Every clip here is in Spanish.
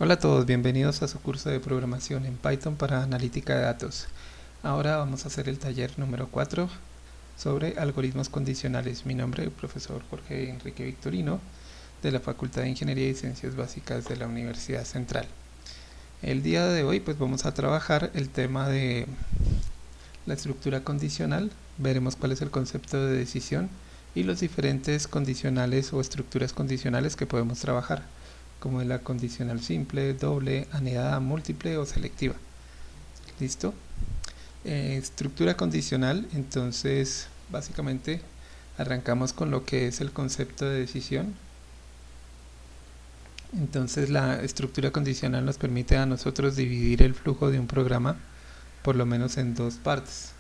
Hola a todos, bienvenidos a su curso de programación en Python para analítica de datos. Ahora vamos a hacer el taller número 4 sobre algoritmos condicionales. Mi nombre es el profesor Jorge Enrique Victorino de la Facultad de Ingeniería y Ciencias Básicas de la Universidad Central. El día de hoy pues vamos a trabajar el tema de la estructura condicional. Veremos cuál es el concepto de decisión y los diferentes condicionales o estructuras condicionales que podemos trabajar, como es la condicional simple, doble, anidada, múltiple o selectiva. ¿Listo? Estructura condicional, entonces básicamente arrancamos con lo que es el concepto de decisión. Entonces la estructura condicional nos permite a nosotros dividir el flujo de un programa por lo menos en dos partes.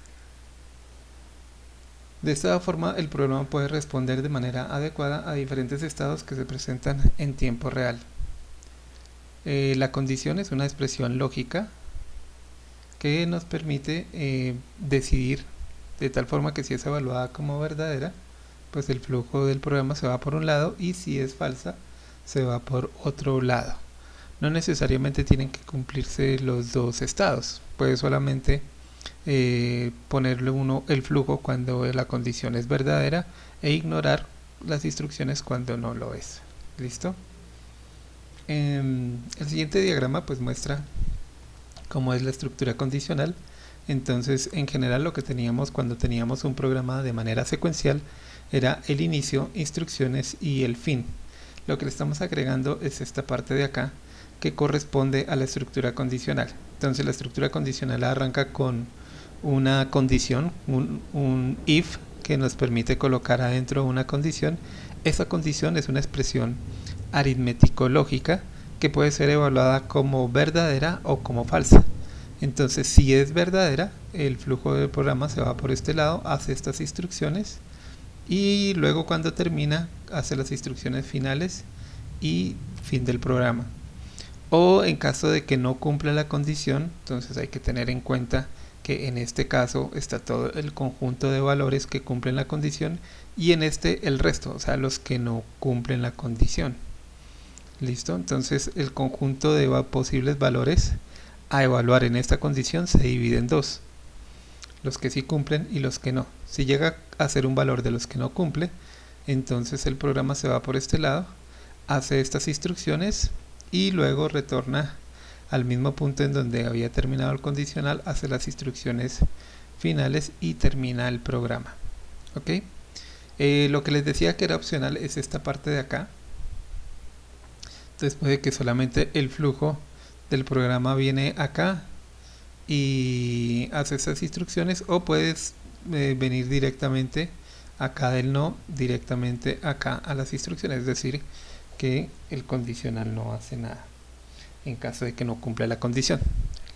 De esta forma el programa puede responder de manera adecuada a diferentes estados que se presentan en tiempo real. La condición es una expresión lógica que nos permite decidir de tal forma que si es evaluada como verdadera, pues el flujo del programa se va por un lado, y si es falsa, se va por otro lado. No necesariamente tienen que cumplirse los dos estados, puede solamente ponerle el flujo cuando la condición es verdadera e ignorar las instrucciones cuando no lo es. ¿Listo? El siguiente diagrama pues muestra cómo es la estructura condicional. Entonces, en general lo que teníamos cuando teníamos un programa de manera secuencial era el inicio, instrucciones y el fin. Lo que le estamos agregando es esta parte de acá, que corresponde a la estructura condicional. Entonces la estructura condicional arranca con una condición, un if, que nos permite colocar adentro una condición. Esa condición es una expresión aritmético-lógica que puede ser evaluada como verdadera o como falsa. Entonces, si es verdadera, el flujo del programa se va por este lado, hace estas instrucciones y luego cuando termina hace las instrucciones finales y fin del programa. O en caso de que no cumpla la condición, entonces hay que tener en cuenta que en este caso está todo el conjunto de valores que cumplen la condición y en este el resto, o sea, los que no cumplen la condición. ¿Listo? Entonces el conjunto de posibles valores a evaluar en esta condición se divide en dos: los que sí cumplen y los que no. Si llega a ser un valor de los que no cumple, entonces el programa se va por este lado, hace estas instrucciones y luego retorna al mismo punto en donde había terminado el condicional, hace las instrucciones finales y termina el programa. ¿Ok? Lo que les decía que era opcional es esta parte de acá. Entonces puede que solamente el flujo del programa viene acá y hace esas instrucciones, o puedes venir directamente acá del no, directamente acá a las instrucciones, es decir, que el condicional no hace nada en caso de que no cumpla la condición.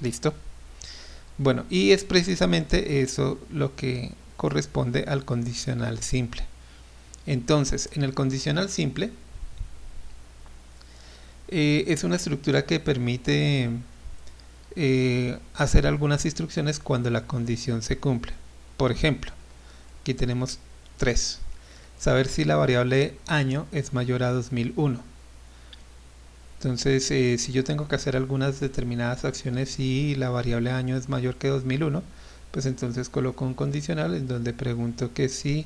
¿Listo? Bueno, y es precisamente eso lo que corresponde al condicional simple. Entonces, en el condicional simple es una estructura que permite hacer algunas instrucciones cuando la condición se cumple. Por ejemplo, aquí tenemos 3. Saber si la variable año es mayor a 2001. Entonces, si yo tengo que hacer algunas determinadas acciones y la variable año es mayor que 2001, pues entonces coloco un condicional en donde pregunto que si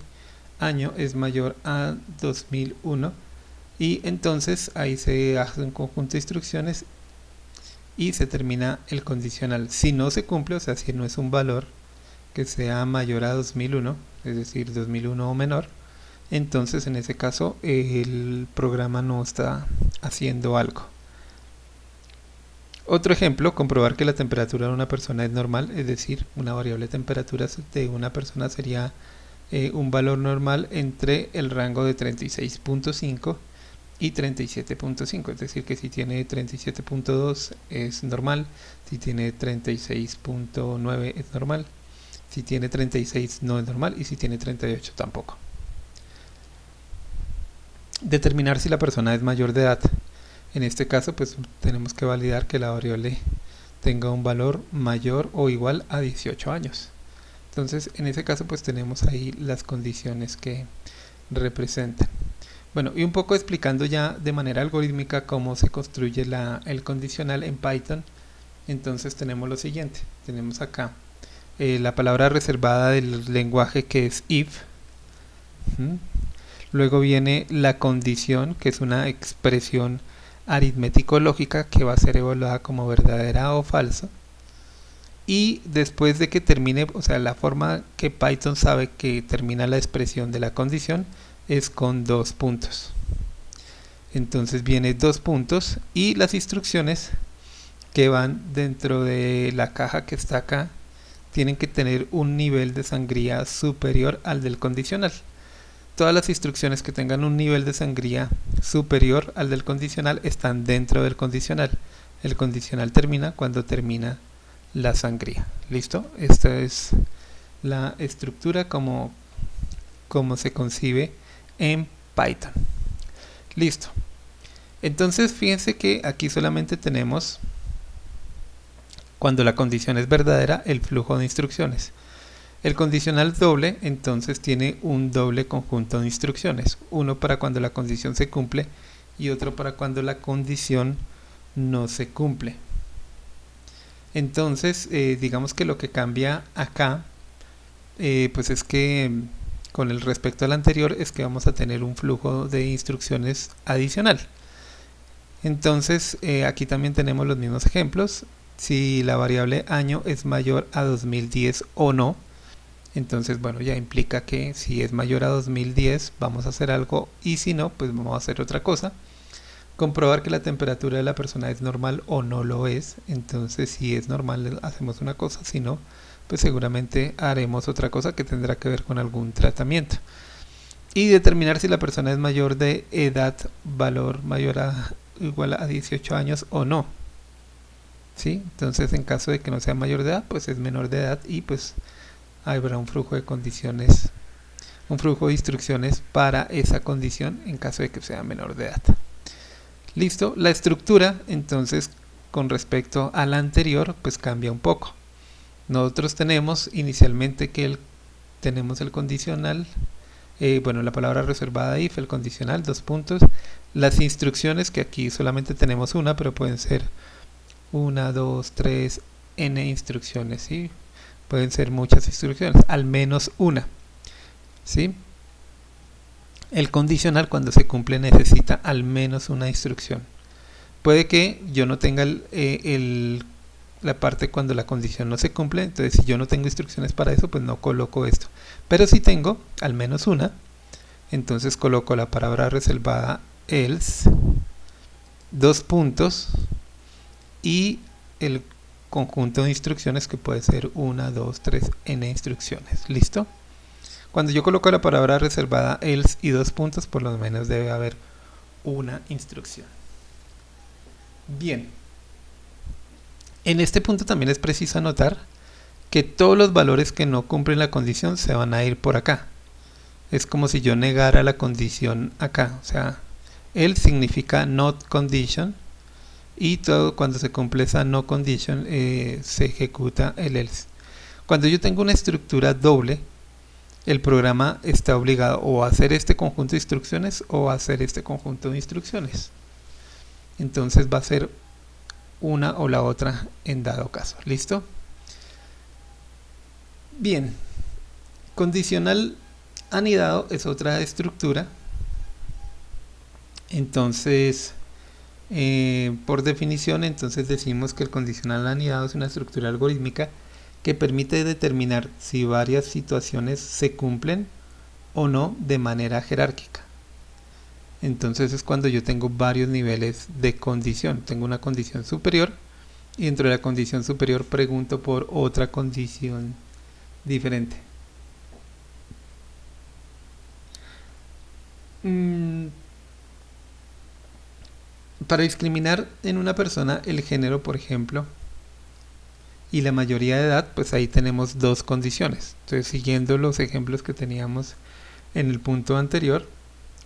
año es mayor a 2001, y entonces ahí se hace un conjunto de instrucciones y se termina el condicional. Si no se cumple, o sea, si no es un valor que sea mayor a 2001, es decir, 2001 o menor, entonces en ese caso el programa no está haciendo algo. Otro ejemplo: comprobar que la temperatura de una persona es normal, es decir, una variable de temperatura de una persona sería un valor normal entre el rango de 36.5 y 37.5, es decir, que si tiene 37.2 es normal, si tiene 36.9 es normal, si tiene 36 no es normal, y si tiene 38 tampoco. Determinar si la persona es mayor de edad. En este caso pues tenemos que validar que la variable tenga un valor mayor o igual a 18 años. Entonces en ese caso pues tenemos ahí las condiciones que representan. Bueno, y un poco explicando ya de manera algorítmica cómo se construye el condicional en Python. Entonces tenemos lo siguiente, tenemos acá la palabra reservada del lenguaje que es if. Luego viene la condición, que es una expresión aritmético-lógica que va a ser evaluada como verdadera o falsa. Y después de que termine, o sea, la forma que Python sabe que termina la expresión de la condición es con dos puntos. Entonces viene dos puntos y las instrucciones que van dentro de la caja que está acá tienen que tener un nivel de sangría superior al del condicional. Todas las instrucciones que tengan un nivel de sangría superior al del condicional están dentro del condicional. El condicional termina cuando termina la sangría. ¿Listo? Esta es la estructura como se concibe en Python. Listo. Entonces fíjense que aquí solamente tenemos, cuando la condición es verdadera, el flujo de instrucciones. El condicional doble entonces tiene un doble conjunto de instrucciones, uno para cuando la condición se cumple y otro para cuando la condición no se cumple. Entonces digamos que lo que cambia acá pues es que con el respecto al anterior es que vamos a tener un flujo de instrucciones adicional. Entonces aquí también tenemos los mismos ejemplos. Si la variable año es mayor a 2010 o no, entonces bueno, ya implica que si es mayor a 2010 vamos a hacer algo y si no, pues vamos a hacer otra cosa. Comprobar que la temperatura de la persona es normal o no lo es. Entonces si es normal hacemos una cosa, si no, pues seguramente haremos otra cosa que tendrá que ver con algún tratamiento. Y determinar si la persona es mayor de edad, valor mayor a igual a 18 años o no. ¿Sí? Entonces en caso de que no sea mayor de edad, pues es menor de edad y pues habrá un flujo de condiciones, un flujo de instrucciones para esa condición en caso de que sea menor de edad. Listo, la estructura entonces con respecto a la anterior pues cambia un poco. Nosotros tenemos inicialmente que tenemos el condicional, bueno, la palabra reservada if, el condicional, dos puntos, las instrucciones que aquí solamente tenemos una, pero pueden ser 1, 2, 3, n instrucciones, ¿sí? Pueden ser muchas instrucciones, al menos una, ¿sí? El condicional cuando se cumple necesita al menos una instrucción. Puede que yo no tenga la parte cuando la condición no se cumple, entonces si yo no tengo instrucciones para eso, pues no coloco esto. Pero si tengo al menos una, entonces coloco la palabra reservada else, dos puntos y el conjunto de instrucciones que puede ser 1, 2, 3, n instrucciones. ¿Listo? Cuando yo coloco la palabra reservada else y dos puntos, por lo menos debe haber una instrucción. Bien. En este punto también es preciso anotar que todos los valores que no cumplen la condición se van a ir por acá. Es como si yo negara la condición acá. O sea, else significa not condition y todo cuando se cumple esa no condition se ejecuta el else. Cuando yo tengo una estructura doble, el programa está obligado o a hacer este conjunto de instrucciones o a hacer este conjunto de instrucciones. Entonces va a ser una o la otra en dado caso. ¿Listo? Bien. Condicional anidado es otra estructura. Entonces, por definición, entonces decimos que el condicional anidado es una estructura algorítmica que permite determinar si varias situaciones se cumplen o no de manera jerárquica. Entonces es cuando yo tengo varios niveles de condición. Tengo una condición superior y dentro de la condición superior pregunto por otra condición diferente. Para discriminar en una persona el género, por ejemplo, y la mayoría de edad, pues ahí tenemos dos condiciones. Entonces, siguiendo los ejemplos que teníamos en el punto anterior,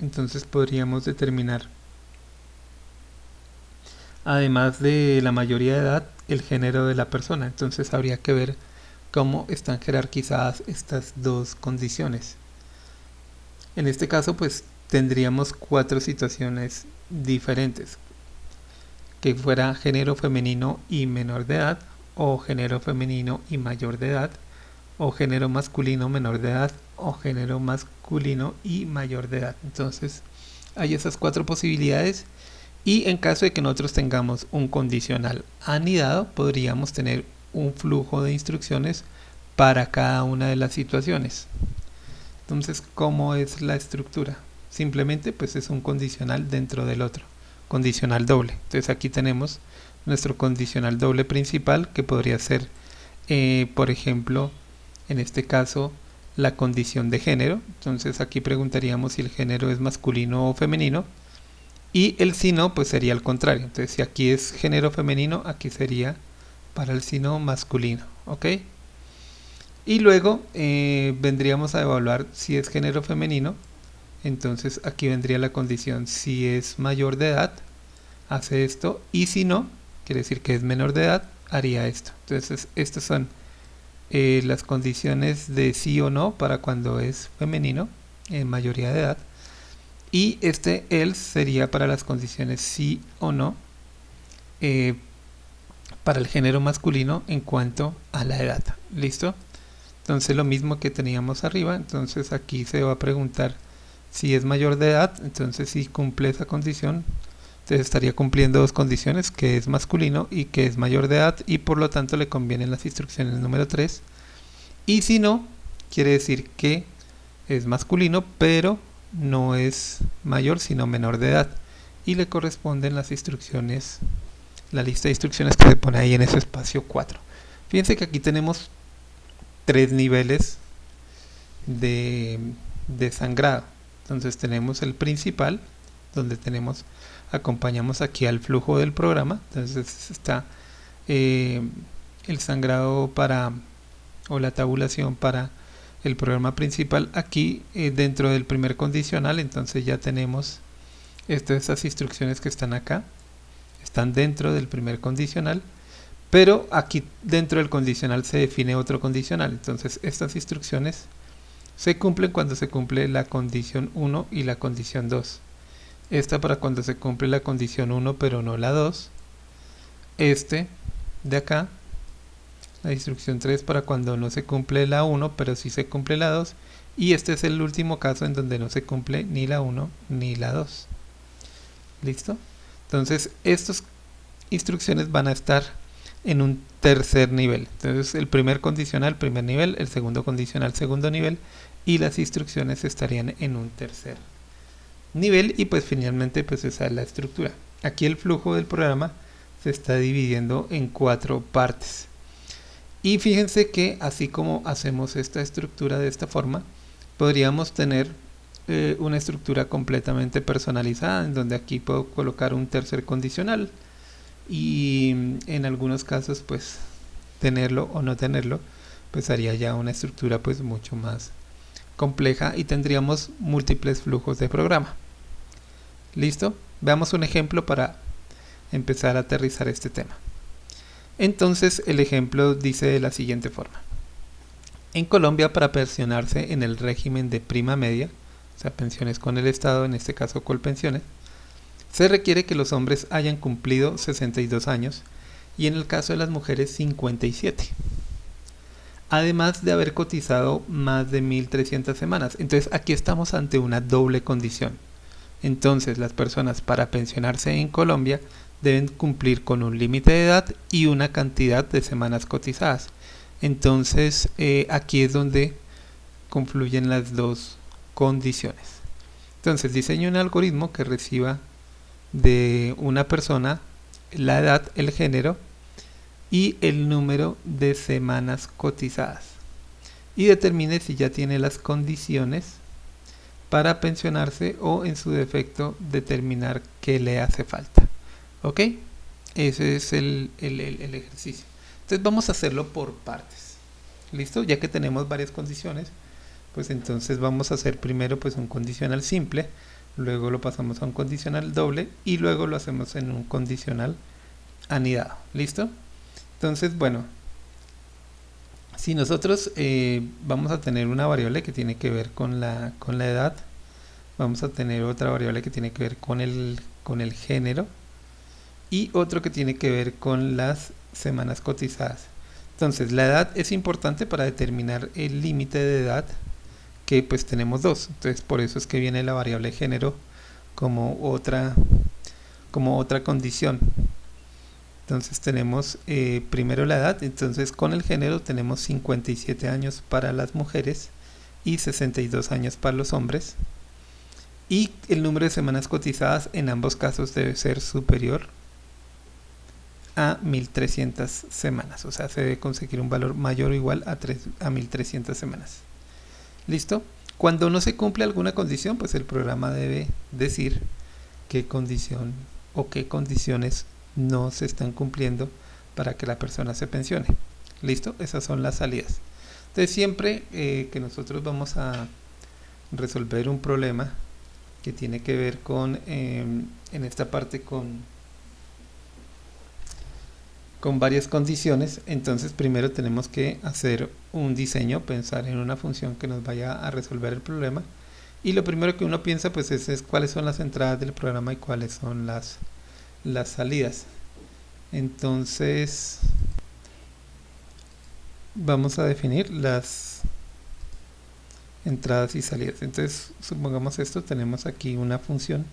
entonces podríamos determinar, además de la mayoría de edad, el género de la persona. Entonces habría que ver cómo están jerarquizadas estas dos condiciones. En este caso, pues tendríamos 4 situaciones diferentes, que fuera género femenino y menor de edad, o género femenino y mayor de edad, o género masculino menor de edad, o género masculino y mayor de edad. Entonces hay esas 4 posibilidades, y en caso de que nosotros tengamos un condicional anidado, podríamos tener un flujo de instrucciones para cada una de las situaciones. Entonces, ¿cómo es la estructura? Simplemente pues es un condicional dentro del otro, condicional doble. Entonces aquí tenemos nuestro condicional doble principal, que podría ser por ejemplo, en este caso, la condición de género. Entonces aquí preguntaríamos si el género es masculino o femenino, y el si no, pues sería al contrario. Entonces si aquí es género femenino, aquí sería para el si no masculino, ¿ok? Y luego vendríamos a evaluar si es género femenino. Entonces aquí vendría la condición: si es mayor de edad, hace esto, y si no, quiere decir que es menor de edad, haría esto. Entonces estas son las condiciones de sí o no para cuando es femenino, en mayoría de edad, y este else sería para las condiciones sí o no para el género masculino en cuanto a la edad. ¿Listo? Entonces lo mismo que teníamos arriba. Entonces aquí se va a preguntar si es mayor de edad. Entonces si cumple esa condición, entonces estaría cumpliendo 2 condiciones, que es masculino y que es mayor de edad, y por lo tanto le convienen las instrucciones número 3. Y si no, quiere decir que es masculino pero no es mayor sino menor de edad, y le corresponden las instrucciones, la lista de instrucciones que se pone ahí en ese espacio 4. Fíjense que aquí tenemos 3 niveles de sangrado. Entonces tenemos el principal, donde acompañamos aquí al flujo del programa. Entonces está el sangrado o la tabulación para el programa principal aquí dentro del primer condicional. Entonces ya tenemos estas instrucciones que están acá, están dentro del primer condicional, pero aquí dentro del condicional se define otro condicional. Entonces estas instrucciones se cumplen cuando se cumple la condición 1 y la condición 2. Esta para cuando se cumple la condición 1 pero no la 2. Este de acá, la instrucción 3, para cuando no se cumple la 1 pero sí se cumple la 2. Y este es el último caso en donde no se cumple ni la 1 ni la 2. ¿Listo? Entonces estas instrucciones van a estar en un tercer nivel. Entonces el primer condicional, primer nivel, el segundo condicional, segundo nivel, y las instrucciones estarían en un tercer nivel. Y pues finalmente pues esa es la estructura. Aquí el flujo del programa se está dividiendo en 4 partes. Y fíjense que así como hacemos esta estructura de esta forma, podríamos tener una estructura completamente personalizada, en donde aquí puedo colocar un tercer condicional, y en algunos casos pues tenerlo o no tenerlo, pues haría ya una estructura pues mucho más compleja, y tendríamos múltiples flujos de programa. ¿Listo? Veamos un ejemplo para empezar a aterrizar este tema. Entonces el ejemplo dice de la siguiente forma: en Colombia, para pensionarse en el régimen de prima media, o sea, pensiones con el Estado, en este caso Colpensiones, se requiere que los hombres hayan cumplido 62 años y en el caso de las mujeres 57, además de haber cotizado más de 1.300 semanas. Entonces aquí estamos ante una doble condición. Entonces las personas para pensionarse en Colombia deben cumplir con un límite de edad y una cantidad de semanas cotizadas. Entonces aquí es donde confluyen las dos condiciones. Entonces diseño un algoritmo que reciba de una persona la edad, el género y el número de semanas cotizadas, y determine si ya tiene las condiciones para pensionarse, o en su defecto determinar qué le hace falta. ¿Ok? Ese es el ejercicio. Entonces vamos a hacerlo por partes. ¿Listo? Ya que tenemos varias condiciones, pues entonces vamos a hacer primero pues un condicional simple, luego lo pasamos a un condicional doble y luego lo hacemos en un condicional anidado. ¿Listo? Entonces, bueno, si nosotros vamos a tener una variable que tiene que ver con la edad, vamos a tener otra variable que tiene que ver con el género y otro que tiene que ver con las semanas cotizadas. Entonces la edad es importante para determinar el límite de edad, que pues tenemos dos. Entonces por eso es que viene la variable género como otra condición. Entonces tenemos primero la edad. Entonces con el género tenemos 57 años para las mujeres y 62 años para los hombres, y el número de semanas cotizadas en ambos casos debe ser superior a 1300 semanas, o sea, se debe conseguir un valor mayor o igual a 1300 semanas. ¿Listo? Cuando no se cumple alguna condición, pues el programa debe decir qué condición o qué condiciones no se están cumpliendo para que la persona se pensione. ¿Listo? Esas son las salidas. Entonces siempre que nosotros vamos a resolver un problema que tiene que ver con, en esta parte con varias condiciones, entonces primero tenemos que hacer un diseño, pensar en una función que nos vaya a resolver el problema, y lo primero que uno piensa pues es cuáles son las entradas del programa y cuáles son las salidas. Entonces vamos a definir las entradas y salidas. Entonces supongamos esto, tenemos aquí una función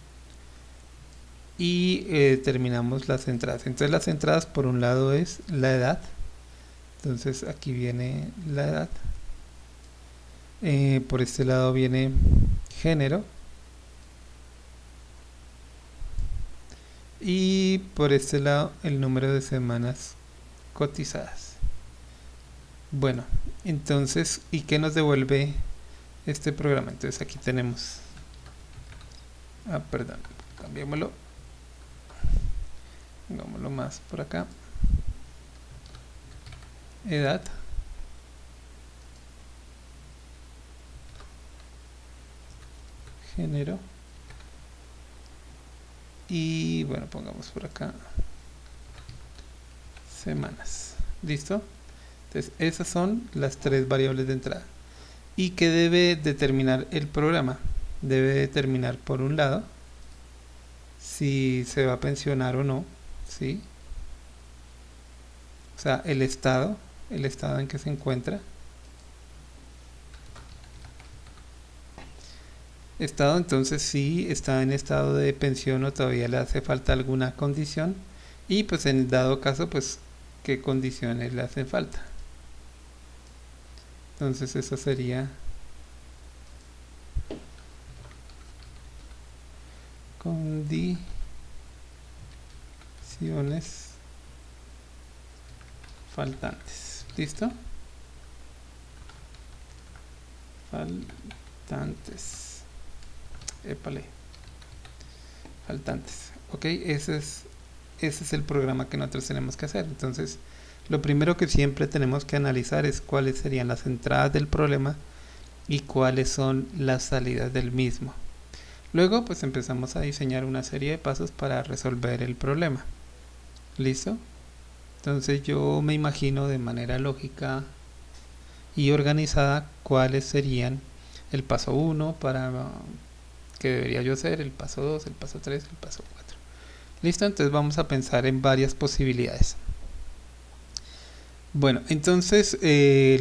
y determinamos las entradas. Entonces las entradas por un lado es la edad, entonces aquí viene la edad, por este lado viene género y por este lado el número de semanas cotizadas. Bueno, entonces, ¿y qué nos devuelve este programa? Entonces aquí tenemos, perdón, cambiémoslo, pongámoslo más por acá, edad, género, y bueno, pongamos por acá semanas. ¿Listo? Entonces esas son las tres variables de entrada. ¿Y qué debe determinar el programa? Debe determinar por un lado si se va a pensionar o no, ¿sí? O sea, el estado en que se encuentra. Estado, entonces si está en estado de pensión o todavía le hace falta alguna condición, y pues en dado caso pues qué condiciones le hacen falta. Entonces eso sería condiciones faltantes. ¿Listo? Faltantes. Épale. Faltantes. Ok, ese es el programa que nosotros tenemos que hacer. Entonces, lo primero que siempre tenemos que analizar es cuáles serían las entradas del problema y cuáles son las salidas del mismo. Luego, pues empezamos a diseñar una serie de pasos para resolver el problema. ¿Listo? Entonces yo me imagino de manera lógica y organizada cuáles serían el paso 1 para que debería yo hacer, el paso 2, el paso 3, el paso 4. ¿Listo? Entonces vamos a pensar en varias posibilidades. Bueno, entonces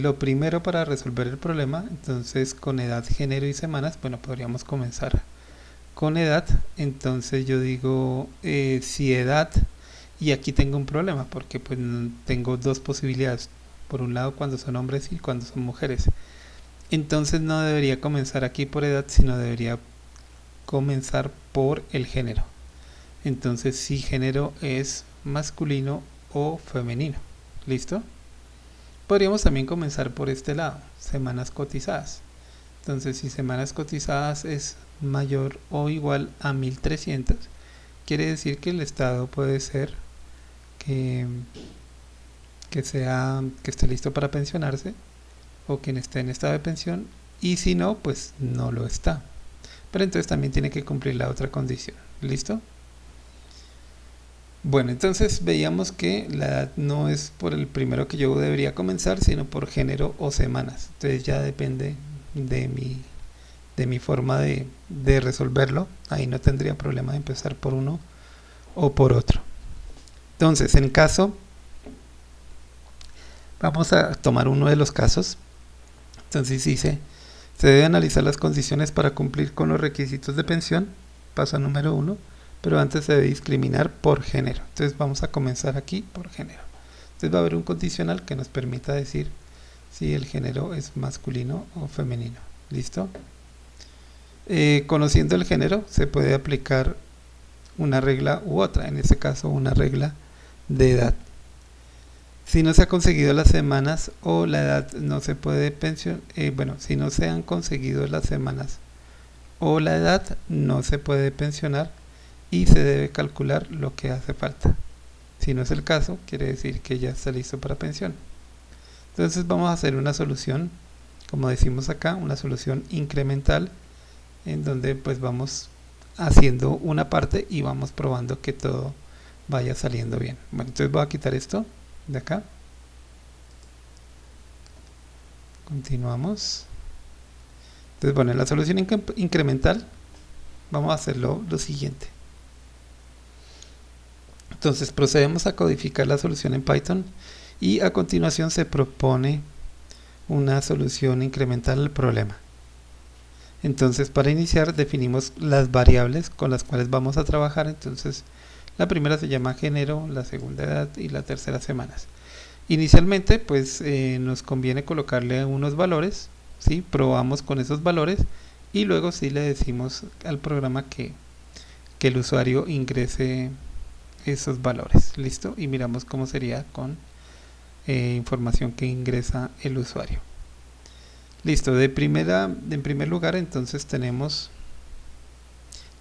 lo primero para resolver el problema, entonces con edad, género y semanas, bueno, podríamos comenzar con edad. Entonces yo digo si edad, y aquí tengo un problema porque pues tengo dos posibilidades, por un lado cuando son hombres y cuando son mujeres. Entonces no debería comenzar aquí por edad, sino debería comenzar por el género. Entonces si género es masculino o femenino. ¿Listo? Podríamos también comenzar por este lado, semanas cotizadas. Entonces si semanas cotizadas es mayor o igual a 1300, quiere decir que el estado puede ser que esté listo para pensionarse o quien esté en estado de pensión, y si no, pues no lo está. Pero entonces también tiene que cumplir la otra condición. ¿Listo? Bueno, entonces veíamos que la edad no es por el primero que yo debería comenzar, sino por género o semanas. Entonces ya depende de de mi forma de resolverlo, ahí no tendría problema de empezar por uno o por otro. Entonces, en caso, vamos a tomar uno de los casos. Entonces dice, se debe analizar las condiciones para cumplir con los requisitos de pensión, paso número 1, pero antes se debe discriminar por género. Entonces vamos a comenzar aquí por género. Entonces va a haber un condicional que nos permita decir si el género es masculino o femenino. ¿Listo? Conociendo el género se puede aplicar una regla u otra, en este caso una regla de edad. Si no se ha conseguido las semanas o la edad no se puede pensionar, si no se han conseguido las semanas o la edad no se puede pensionar y se debe calcular lo que hace falta. Si no es el caso, quiere decir que ya está listo para pensión. Entonces vamos a hacer una solución, como decimos acá, una solución incremental, en donde pues vamos haciendo una parte y vamos probando que todo vaya saliendo bien. Bueno, entonces voy a quitar esto de acá. Continuamos. Entonces, bueno, en la solución incremental vamos a hacerlo lo siguiente. Entonces procedemos a codificar la solución en Python y a continuación se propone una solución incremental al problema. Entonces, para iniciar definimos las variables con las cuales vamos a trabajar. Entonces, la primera se llama género, la segunda edad y la tercera semanas. Inicialmente, pues nos conviene colocarle unos valores, ¿sí? Probamos con esos valores y luego sí le decimos al programa que el usuario ingrese esos valores. ¿Listo? Y miramos cómo sería con información que ingresa el usuario. Listo, en primer lugar entonces tenemos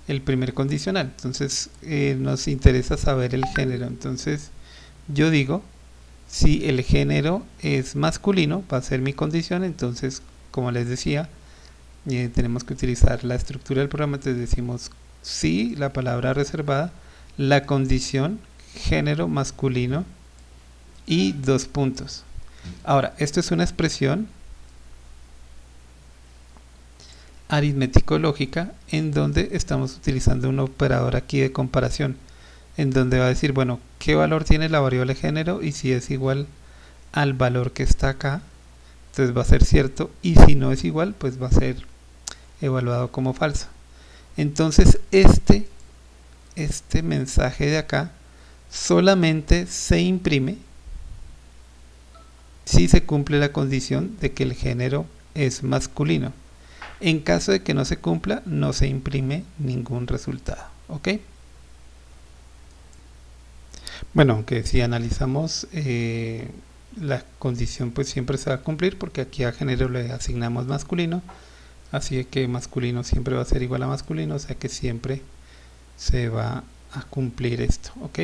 el primer condicional. Entonces nos interesa saber el género. Entonces yo digo, si el género es masculino, va a ser mi condición. Entonces, como les decía, tenemos que utilizar la estructura del programa. Entonces decimos si, la palabra reservada, la condición género masculino y 2 puntos. Ahora, esto es una expresión aritmético-lógica en donde estamos utilizando un operador aquí de comparación, en donde va a decir, bueno, qué valor tiene la variable género y si es igual al valor que está acá, entonces va a ser cierto, y si no es igual, pues va a ser evaluado como falso. Entonces este mensaje de acá solamente se imprime si se cumple la condición de que el género es masculino. En caso de que no se cumpla, no se imprime ningún resultado. ¿Ok? Bueno, aunque si analizamos la condición, pues siempre se va a cumplir, porque aquí a género le asignamos masculino, así que masculino siempre va a ser igual a masculino, o sea que siempre se va a cumplir esto. ¿Ok?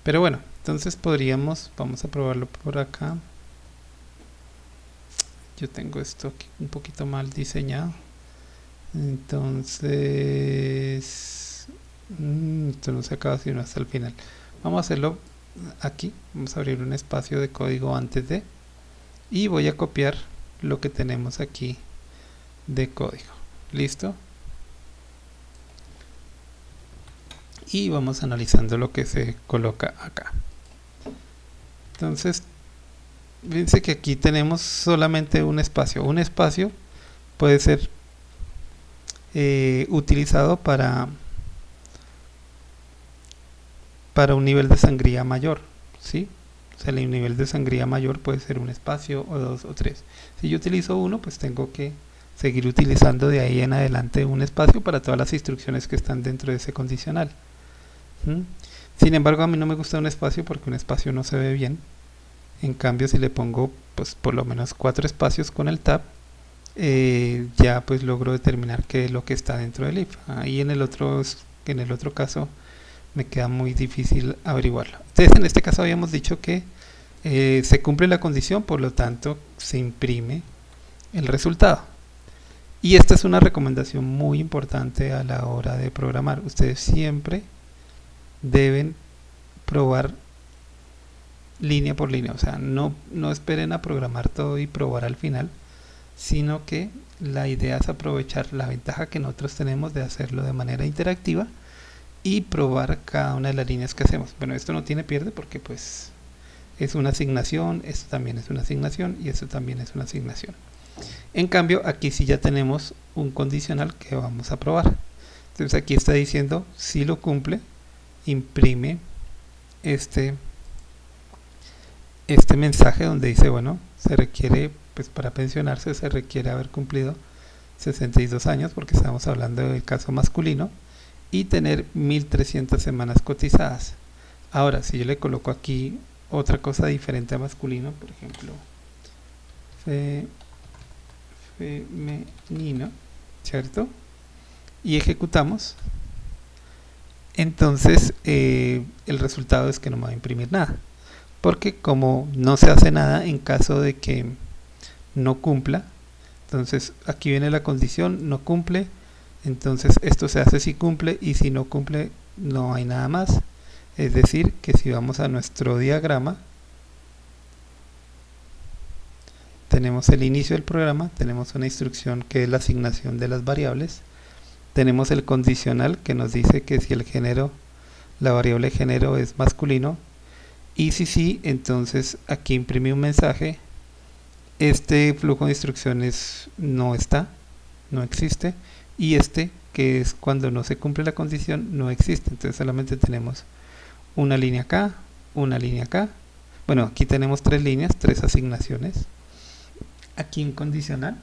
Pero bueno, entonces vamos a probarlo por acá. Yo tengo esto aquí un poquito mal diseñado, entonces esto no se acaba sino hasta el final. Vamos a hacerlo aquí, vamos a abrir un espacio de código antes de, y voy a copiar lo que tenemos aquí de código. ¿Listo? Y vamos analizando lo que se coloca acá. Entonces fíjense que aquí tenemos solamente un espacio. Un espacio puede ser utilizado para un nivel de sangría mayor, ¿sí? O sea, el nivel de sangría mayor puede ser un espacio o 2 o 3. Si yo utilizo uno, pues tengo que seguir utilizando de ahí en adelante un espacio para todas las instrucciones que están dentro de ese condicional. Sin embargo, a mí no me gusta un espacio porque un espacio no se ve bien. En cambio, si le pongo pues por lo menos 4 espacios con el tab, ya pues logro determinar qué es lo que está dentro del if. Ahí en el otro caso me queda muy difícil averiguarlo. Entonces, en este caso habíamos dicho que se cumple la condición, por lo tanto se imprime el resultado. Y esta es una recomendación muy importante a la hora de programar. Ustedes siempre deben probar línea por línea, o sea, no esperen a programar todo y probar al final, sino que la idea es aprovechar la ventaja que nosotros tenemos de hacerlo de manera interactiva y probar cada una de las líneas que hacemos. Bueno, esto no tiene pierde porque pues es una asignación, esto también es una asignación y esto también es una asignación. En cambio, aquí sí ya tenemos un condicional que vamos a probar. Entonces aquí está diciendo si lo cumple, imprime este mensaje donde dice, bueno, se requiere, pues para pensionarse se requiere haber cumplido 62 años, porque estamos hablando del caso masculino, y tener 1300 semanas cotizadas. Ahora, si yo le coloco aquí otra cosa diferente a masculino, por ejemplo, femenino, ¿cierto? Y ejecutamos, entonces el resultado es que no me va a imprimir nada, porque como no se hace nada en caso de que no cumpla, entonces aquí viene la condición, no cumple, entonces esto se hace si cumple, y si no cumple no hay nada más. Es decir, que si vamos a nuestro diagrama, tenemos el inicio del programa, tenemos una instrucción que es la asignación de las variables, tenemos el condicional que nos dice que si el género, la variable género es masculino, y si sí, entonces aquí imprime un mensaje. Este flujo de instrucciones no está, no existe, y este, que es cuando no se cumple la condición, no existe. Entonces solamente tenemos una línea acá, una línea acá. Bueno, aquí tenemos tres líneas, tres asignaciones. Aquí un condicional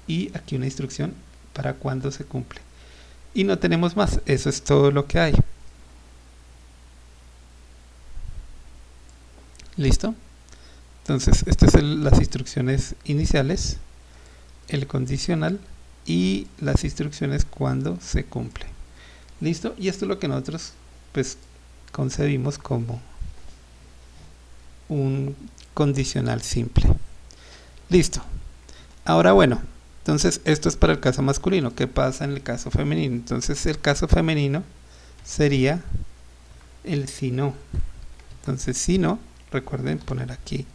y aquí una instrucción para cuando se cumple. Y no tenemos más, eso es todo lo que hay. ¿Listo? Entonces, estas son las instrucciones iniciales, el condicional y las instrucciones cuando se cumple. ¿Listo? Y esto es lo que nosotros pues concebimos como un condicional simple. Listo. Ahora bueno, entonces esto es para el caso masculino. ¿Qué pasa en el caso femenino? Entonces el caso femenino sería el si no. Entonces si no, recuerden poner aquí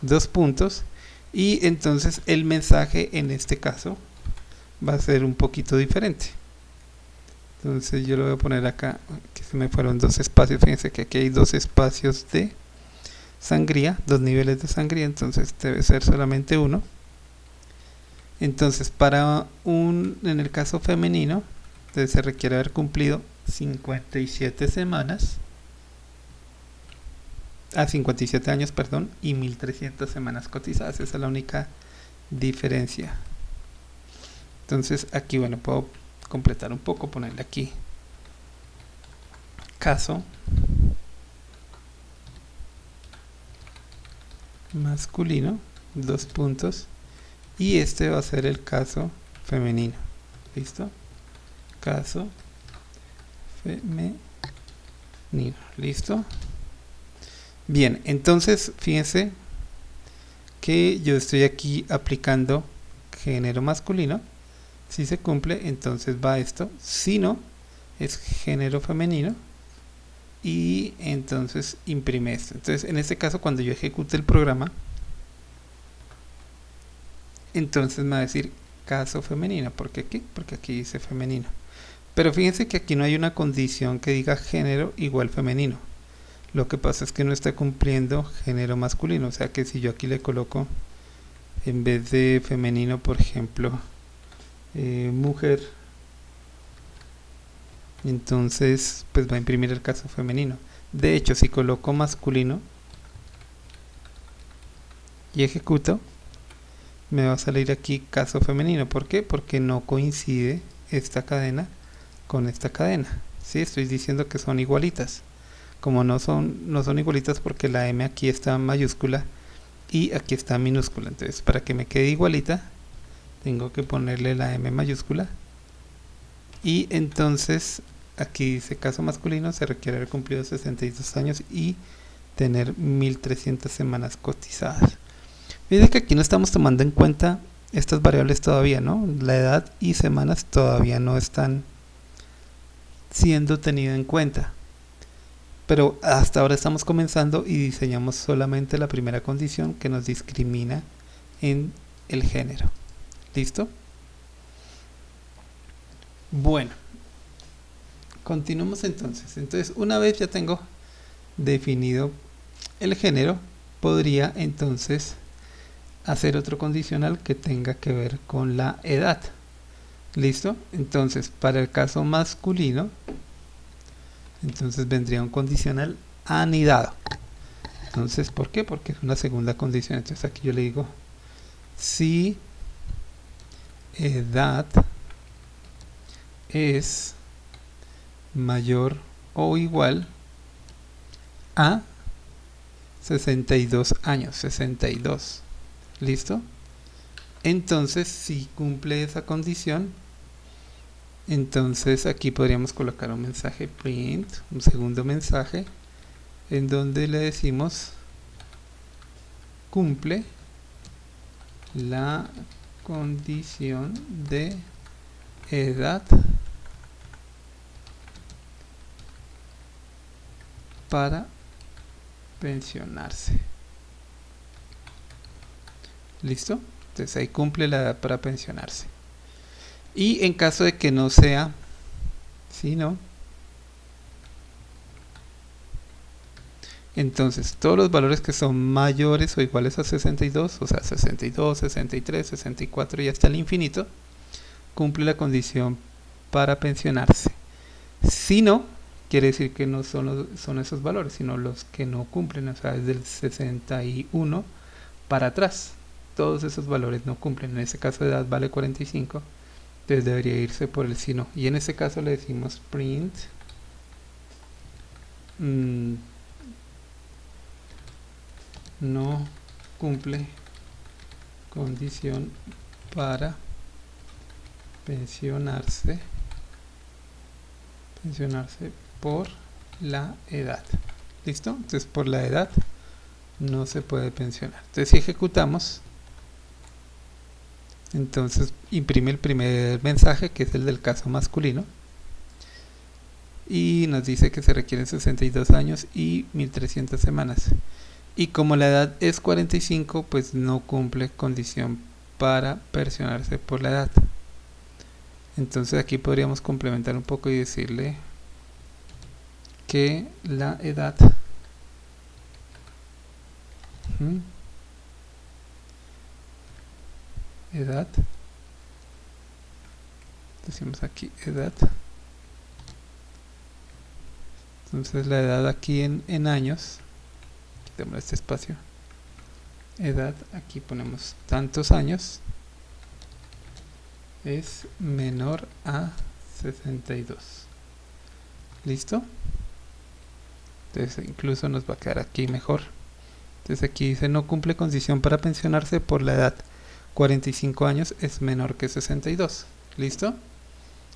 dos puntos, y entonces el mensaje en este caso va a ser un poquito diferente. Entonces yo lo voy a poner acá, que se me fueron dos espacios. Fíjense que aquí hay dos espacios de sangría, dos niveles de sangría, entonces debe ser solamente uno. Entonces para en el caso femenino, entonces se requiere haber cumplido 57 semanas, 57 años, perdón, y 1300 semanas cotizadas. Esa es la única diferencia. Entonces aquí, bueno, puedo completar un poco, ponerle aquí caso masculino, dos puntos, y este va a ser el caso femenino. ¿Listo? Caso femenino. ¿Listo? Bien, entonces fíjense que yo estoy aquí aplicando género masculino. Si se cumple, entonces va esto. Si no, es género femenino, y entonces imprime esto. Entonces en este caso, cuando yo ejecute el programa, entonces me va a decir caso femenino. ¿Por qué aquí? Porque aquí dice femenino. Pero fíjense que aquí no hay una condición que diga género igual femenino. Lo que pasa es que no está cumpliendo género masculino. O sea que si yo aquí le coloco, en vez de femenino, por ejemplo, mujer, entonces pues va a imprimir el caso femenino. De hecho, si coloco masculino y ejecuto, me va a salir aquí caso femenino. ¿Por qué? Porque no coincide esta cadena con esta cadena. ¿Sí? Estoy diciendo que son igualitas. Como no son igualitas, porque la M aquí está en mayúscula y aquí está en minúscula. Entonces, para que me quede igualita, tengo que ponerle la M mayúscula. Y entonces aquí dice caso masculino, se requiere haber cumplido 62 años y tener 1300 semanas cotizadas. Fíjense que aquí no estamos tomando en cuenta estas variables todavía, ¿no? La edad y semanas todavía no están siendo tenidas en cuenta. Pero hasta ahora estamos comenzando y diseñamos solamente la primera condición que nos discrimina en el género. ¿Listo? Bueno, continuamos entonces. Entonces, una vez ya tengo definido el género, podría entonces hacer otro condicional que tenga que ver con la edad. ¿Listo? Entonces, para el caso masculino, entonces vendría un condicional anidado. Entonces, ¿por qué? Porque es una segunda condición. Entonces aquí yo le digo si edad es mayor o igual a 62 años, 62. ¿Listo? Entonces, si cumple esa condición, entonces aquí podríamos colocar un mensaje print, un segundo mensaje, en donde le decimos cumple la condición de edad para pensionarse. ¿Listo? Entonces ahí cumple la edad para pensionarse. Y en caso de que no sea, si no, entonces todos los valores que son mayores o iguales a 62, o sea 62, 63, 64 y hasta el infinito, cumple la condición para pensionarse. Si no, quiere decir que no son esos valores, sino los que no cumplen, o sea, desde el 61 para atrás. Todos esos valores no cumplen. En ese caso de edad vale 45, entonces debería irse por el si no. Y en ese caso le decimos print no cumple condición para pensionarse por la edad. ¿Listo? Entonces por la edad no se puede pensionar. Entonces si ejecutamos, entonces imprime el primer mensaje, que es el del caso masculino, y nos dice que se requieren 62 años y 1300 semanas. Y como la edad es 45, pues no cumple condición para pensionarse por la edad. Entonces aquí podríamos complementar un poco y decirle que la edad decimos aquí edad, entonces la edad aquí en años, quitemos este espacio, edad, aquí ponemos tantos años, es menor a 62. ¿Listo? Entonces incluso nos va a quedar aquí mejor. Entonces aquí dice no cumple condición para pensionarse por la edad, 45 años es menor que 62. ¿Listo?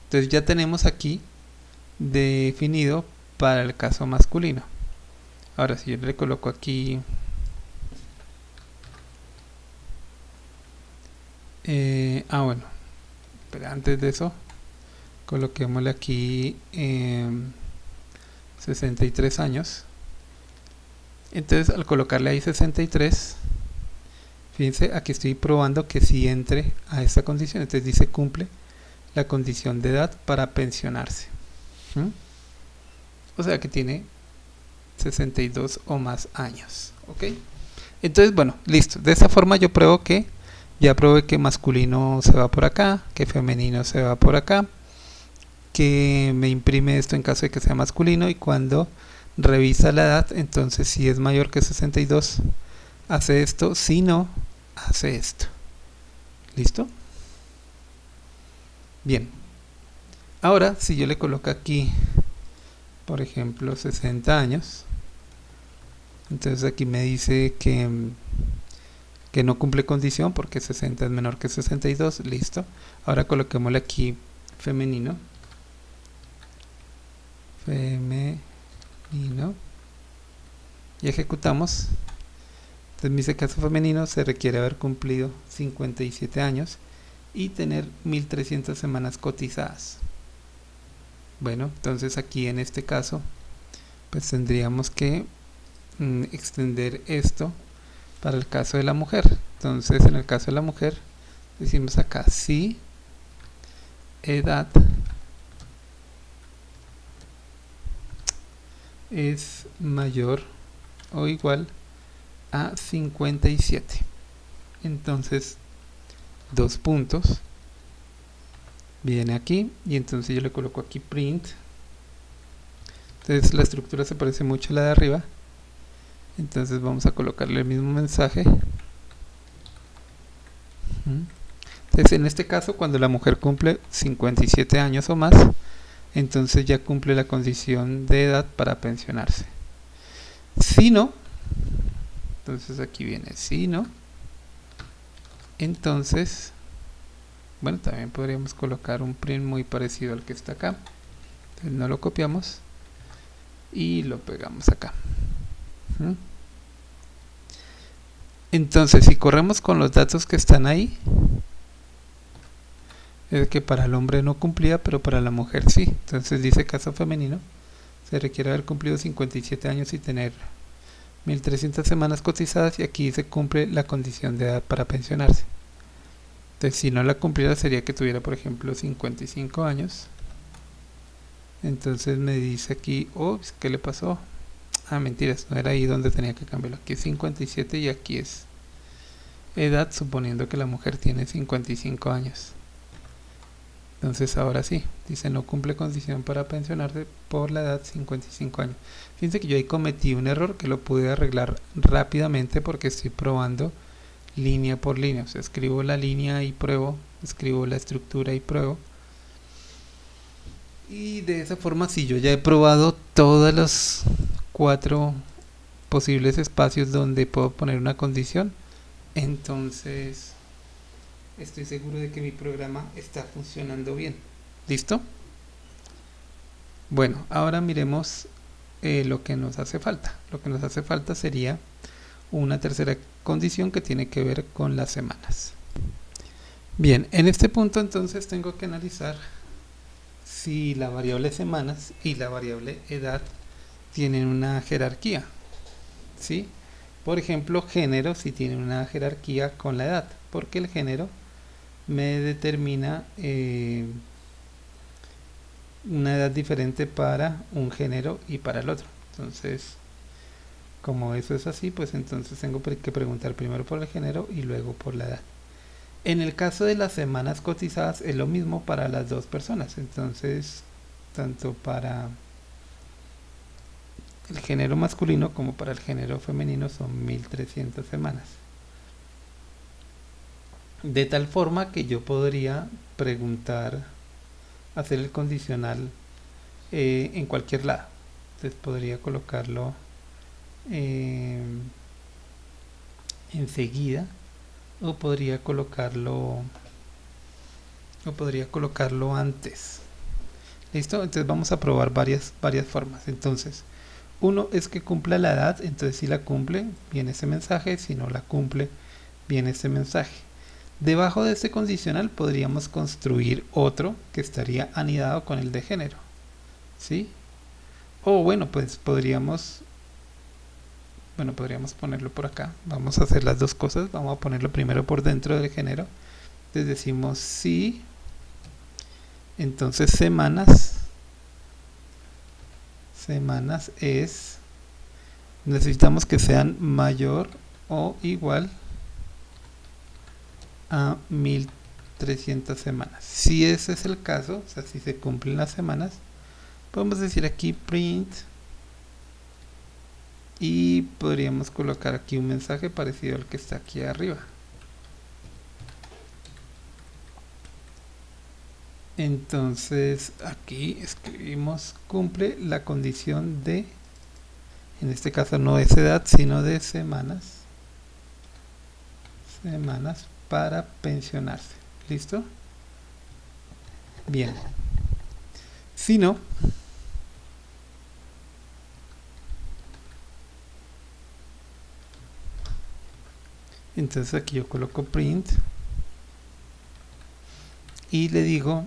Entonces ya tenemos aquí definido para el caso masculino. Ahora si yo le coloco aquí bueno, pero antes de eso coloquémosle aquí 63 años. Entonces al colocarle ahí 63, fíjense, aquí estoy probando que si entre a esta condición. Entonces dice cumple la condición de edad para pensionarse. O sea que tiene 62 o más años. ¿Ok? Entonces, bueno, listo. De esta forma yo pruebo que ya probé que masculino se va por acá, que femenino se va por acá, que me imprime esto en caso de que sea masculino, y cuando revisa la edad, entonces si es mayor que 62 hace esto, si no, hace esto. ¿Listo? Bien. Ahora, si yo le coloco aquí, por ejemplo, 60 años, entonces aquí me dice que no cumple condición porque 60 es menor que 62. Listo. Ahora coloquémosle aquí femenino. Y ejecutamos. Entonces en ese caso femenino se requiere haber cumplido 57 años y tener 1300 semanas cotizadas. Bueno, entonces aquí en este caso pues tendríamos que extender esto para el caso de la mujer. Entonces en el caso de la mujer decimos acá si edad es mayor o igual a 57. Entonces, dos puntos, viene aquí y entonces yo le coloco aquí print. Entonces la estructura se parece mucho a la de arriba, entonces vamos a colocarle el mismo mensaje. Entonces en este caso, cuando la mujer cumple 57 años o más, entonces ya cumple la condición de edad para pensionarse. Si no, entonces aquí viene si no, entonces, bueno, también podríamos colocar un print muy parecido al que está acá. Entonces no lo copiamos y lo pegamos acá. Entonces, si corremos con los datos que están ahí, es que para el hombre no cumplía, pero para la mujer sí. Entonces dice caso femenino, se requiere haber cumplido 57 años y tener 1300 semanas cotizadas, y aquí se cumple la condición de edad para pensionarse. Entonces, si no la cumpliera, sería que tuviera, por ejemplo, 55 años. Entonces me dice aquí, ups, ¿qué le pasó? Ah, mentiras, no era ahí donde tenía que cambiarlo. Aquí es 57 y aquí es edad, suponiendo que la mujer tiene 55 años. Entonces ahora sí, dice no cumple condición para pensionarse por la edad 55 años. Fíjense que yo ahí cometí un error que lo pude arreglar rápidamente porque estoy probando línea por línea. O sea, escribo la línea y pruebo, escribo la estructura y pruebo. Y de esa forma, si yo ya he probado todos los 4 posibles espacios donde puedo poner una condición, entonces estoy seguro de que mi programa está funcionando bien. ¿Listo? Bueno, ahora miremos lo que nos hace falta. Lo que nos hace falta sería una tercera condición que tiene que ver con las semanas. Bien, en este punto entonces tengo que analizar si la variable semanas y la variable edad tienen una jerarquía, ¿sí? Por ejemplo, género si tiene una jerarquía con la edad, porque el género me determina una edad diferente para un género y para el otro. Entonces, como eso es así, pues entonces tengo que preguntar primero por el género y luego por la edad. En el caso de las semanas cotizadas es lo mismo para las dos personas, entonces tanto para el género masculino como para el género femenino son 1300 semanas. De tal forma que yo podría preguntar, hacer el condicional en cualquier lado. Entonces podría colocarlo enseguida, o podría colocarlo antes. ¿Listo? Entonces vamos a probar varias formas. Entonces, uno es que cumpla la edad, entonces si la cumple, viene ese mensaje, si no la cumple, viene ese mensaje. Debajo de este condicional podríamos construir otro que estaría anidado con el de género, ¿sí? O bueno, pues podríamos ponerlo por acá. Vamos a hacer las dos cosas. Vamos a ponerlo primero por dentro del género. Entonces decimos sí, entonces semanas es, necesitamos que sean mayor o igual a 1300 semanas. Si ese es el caso, o sea, si se cumplen las semanas, podemos decir aquí print y podríamos colocar aquí un mensaje parecido al que está aquí arriba. Entonces aquí escribimos cumple la condición de, en este caso no es edad sino de semanas para pensionarse. ¿Listo? Bien. Si no, entonces aquí yo coloco print y le digo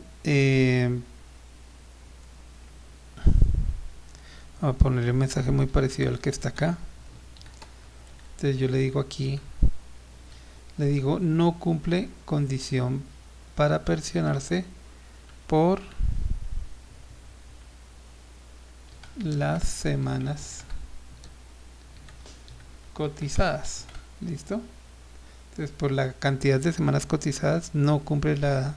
voy a ponerle un mensaje muy parecido al que está acá. Entonces yo le digo aquí le digo no cumple condición para pensionarse por las semanas cotizadas. ¿Listo? Entonces por la cantidad de semanas cotizadas no cumple la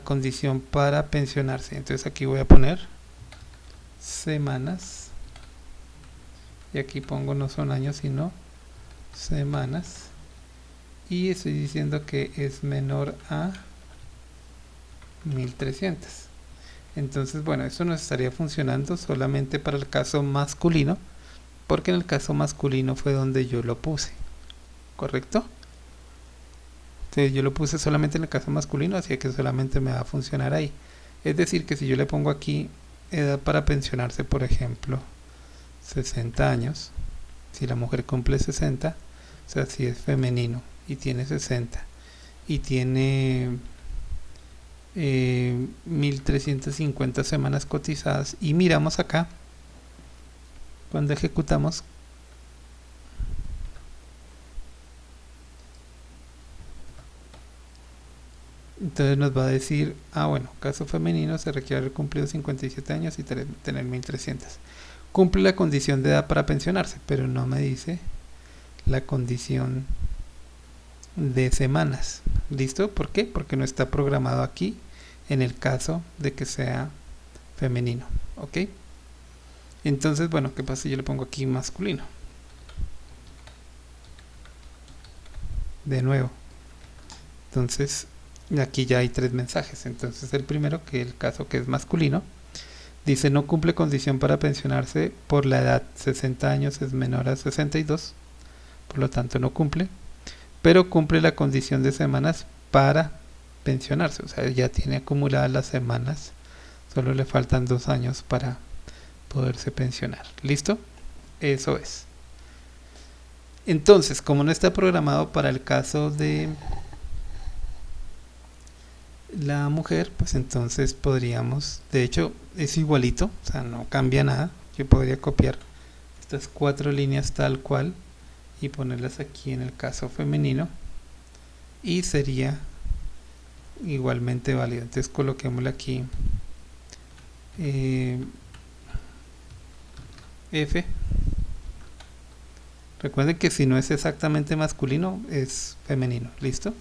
condición para pensionarse. Entonces aquí voy a poner semanas y aquí pongo no son años sino semanas y estoy diciendo que es menor a 1300. Entonces bueno, esto nos estaría funcionando solamente para el caso masculino, porque en el caso masculino fue donde yo lo puse, ¿correcto? Entonces yo lo puse solamente en el caso masculino, así que solamente me va a funcionar ahí. Es decir, que si yo le pongo aquí edad para pensionarse, por ejemplo 60 años, si la mujer cumple 60, o sea, si es femenino y tiene 60 y tiene 1350 semanas cotizadas, y miramos acá cuando ejecutamos, entonces nos va a decir, bueno, caso femenino se requiere haber cumplido 57 años y tener 1300. Cumple la condición de edad para pensionarse, pero no me dice la condición de semanas. ¿Listo? ¿Por qué? Porque no está programado aquí en el caso de que sea femenino. ¿Ok? Entonces, bueno, ¿qué pasa si yo le pongo aquí masculino? De nuevo. Entonces, aquí ya hay 3 mensajes. Entonces, el primero, que el caso que es masculino, dice no cumple condición para pensionarse por la edad, 60 años es menor a 62, por lo tanto no cumple, pero cumple la condición de semanas para pensionarse, o sea, ya tiene acumuladas las semanas, solo le faltan 2 años para poderse pensionar. ¿Listo? Eso es. Entonces, como no está programado para el caso de la mujer, pues entonces podríamos, de hecho es igualito, o sea, no cambia nada. Yo podría copiar estas 4 líneas tal cual y ponerlas aquí en el caso femenino y sería igualmente válido. Entonces coloquémosle aquí F. Recuerden que si no es exactamente masculino es femenino. ¿Listo?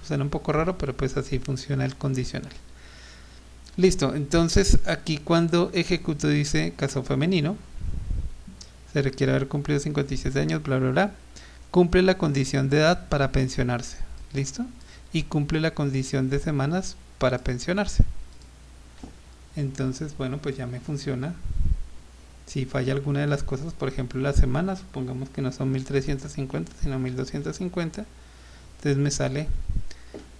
Suena un poco raro, pero pues así funciona el condicional. Listo, entonces aquí cuando ejecuto dice caso femenino, se requiere haber cumplido 57 años, bla bla bla, cumple la condición de edad para pensionarse. ¿Listo? Y cumple la condición de semanas para pensionarse. Entonces, bueno, pues ya me funciona. Si falla alguna de las cosas, por ejemplo las semanas, supongamos que no son 1350 sino 1250, entonces me sale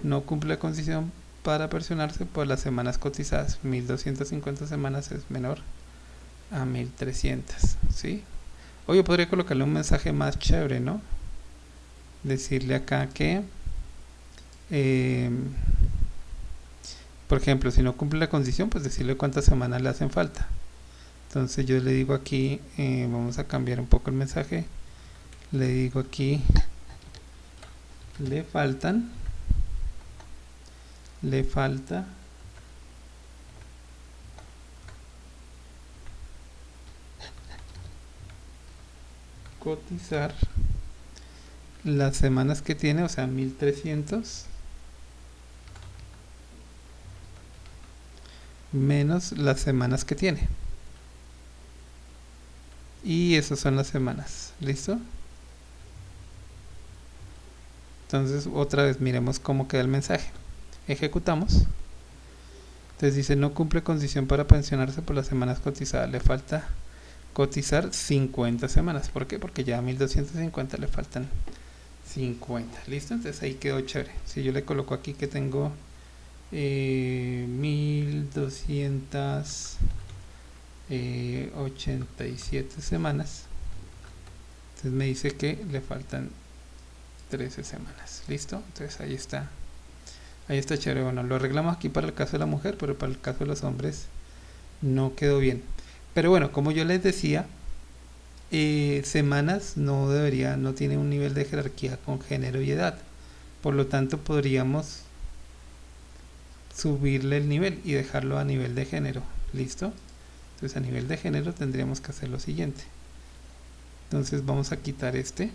no cumple la condición para pensionarse por las semanas cotizadas. 1250 semanas es menor a 1300, ¿sí? O yo podría colocarle un mensaje más chévere, ¿no? Decirle acá que por ejemplo, si no cumple la condición, pues decirle cuántas semanas le hacen falta. Entonces yo le digo aquí, vamos a cambiar un poco el mensaje, le digo aquí le falta cotizar las semanas que tiene, o sea 1300 menos las semanas que tiene, y esas son las semanas. ¿Listo? Entonces otra vez miremos cómo queda el mensaje. Ejecutamos. Entonces dice no cumple condición para pensionarse por las semanas cotizadas, le falta cotizar 50 semanas. ¿Por qué? Porque ya a 1250 le faltan 50. ¿Listo? Entonces ahí quedó chévere. Si yo le coloco aquí que tengo 1287 semanas, entonces me dice que le faltan 13 semanas. ¿Listo? Entonces ahí está chévere. Bueno, lo arreglamos aquí para el caso de la mujer, pero para el caso de los hombres no quedó bien. Pero bueno, como yo les decía, Semanas no tiene un nivel de jerarquía con género y edad. Por lo tanto, podríamos subirle el nivel y dejarlo a nivel de género. ¿Listo? Entonces a nivel de género tendríamos que hacer lo siguiente. Entonces vamos a quitar este.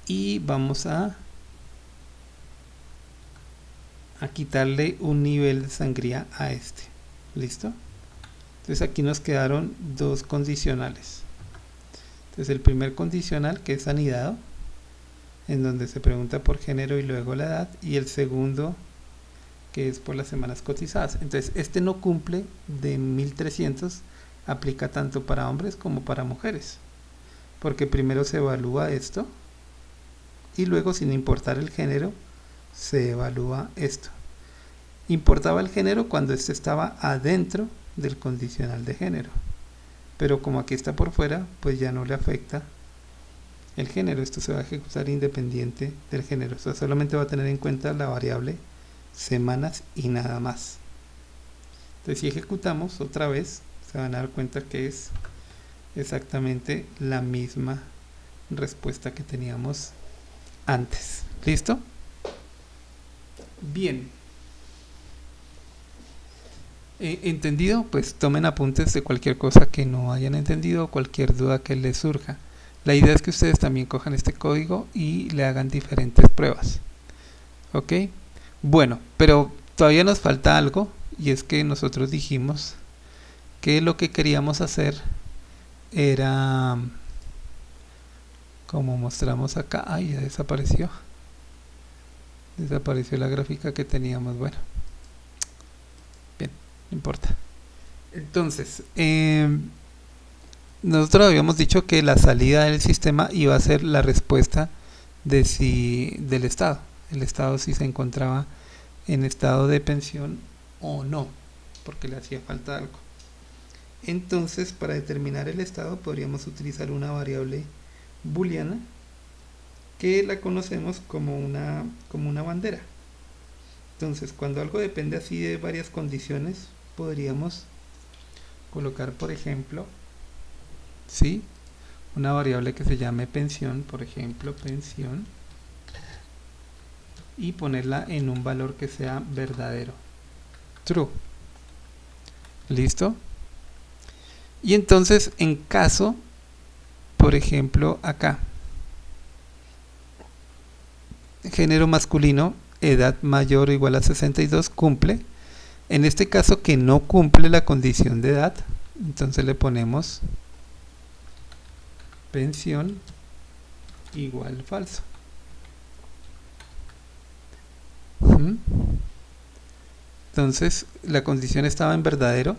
Y vamos a quitarle un nivel de sangría a este. ¿Listo? Entonces aquí nos quedaron dos condicionales. Entonces el primer condicional, que es anidado, en donde se pregunta por género y luego la edad, y el segundo, que es por las semanas cotizadas. Entonces este no cumple de 1300, aplica tanto para hombres como para mujeres, porque primero se evalúa esto y luego, sin importar el género, se evalúa esto. Importaba el género cuando este estaba adentro del condicional de género, pero como aquí está por fuera, pues ya no le afecta el género. Esto se va a ejecutar independiente del género. O sea, solamente va a tener en cuenta la variable semanas y nada más. Entonces, si ejecutamos otra vez, se van a dar cuenta que es exactamente la misma respuesta que teníamos antes. ¿Listo? Bien. ¿Entendido? Pues tomen apuntes de cualquier cosa que no hayan entendido o cualquier duda que les surja. La idea es que ustedes también cojan este código y le hagan diferentes pruebas. ¿Ok? Bueno, pero todavía nos falta algo, y es que nosotros dijimos que lo que queríamos hacer era, como mostramos acá, ya desapareció la gráfica que teníamos. Bueno, bien, no importa. Entonces, nosotros habíamos dicho que la salida del sistema iba a ser la respuesta del estado. El estado, si se encontraba en estado de pensión o no, porque le hacía falta algo. Entonces, para determinar el estado podríamos utilizar una variable booleana que la conocemos como una bandera. Entonces, cuando algo depende así de varias condiciones, podríamos colocar, por ejemplo, ¿sí?, una variable que se llame pensión, por ejemplo, pensión, y ponerla en un valor que sea verdadero, true. ¿Listo? Y entonces, en caso, por ejemplo, acá, género masculino, edad mayor o igual a 62, cumple. En este caso que no cumple la condición de edad, entonces le ponemos pensión igual falso. Entonces la condición estaba en verdadero.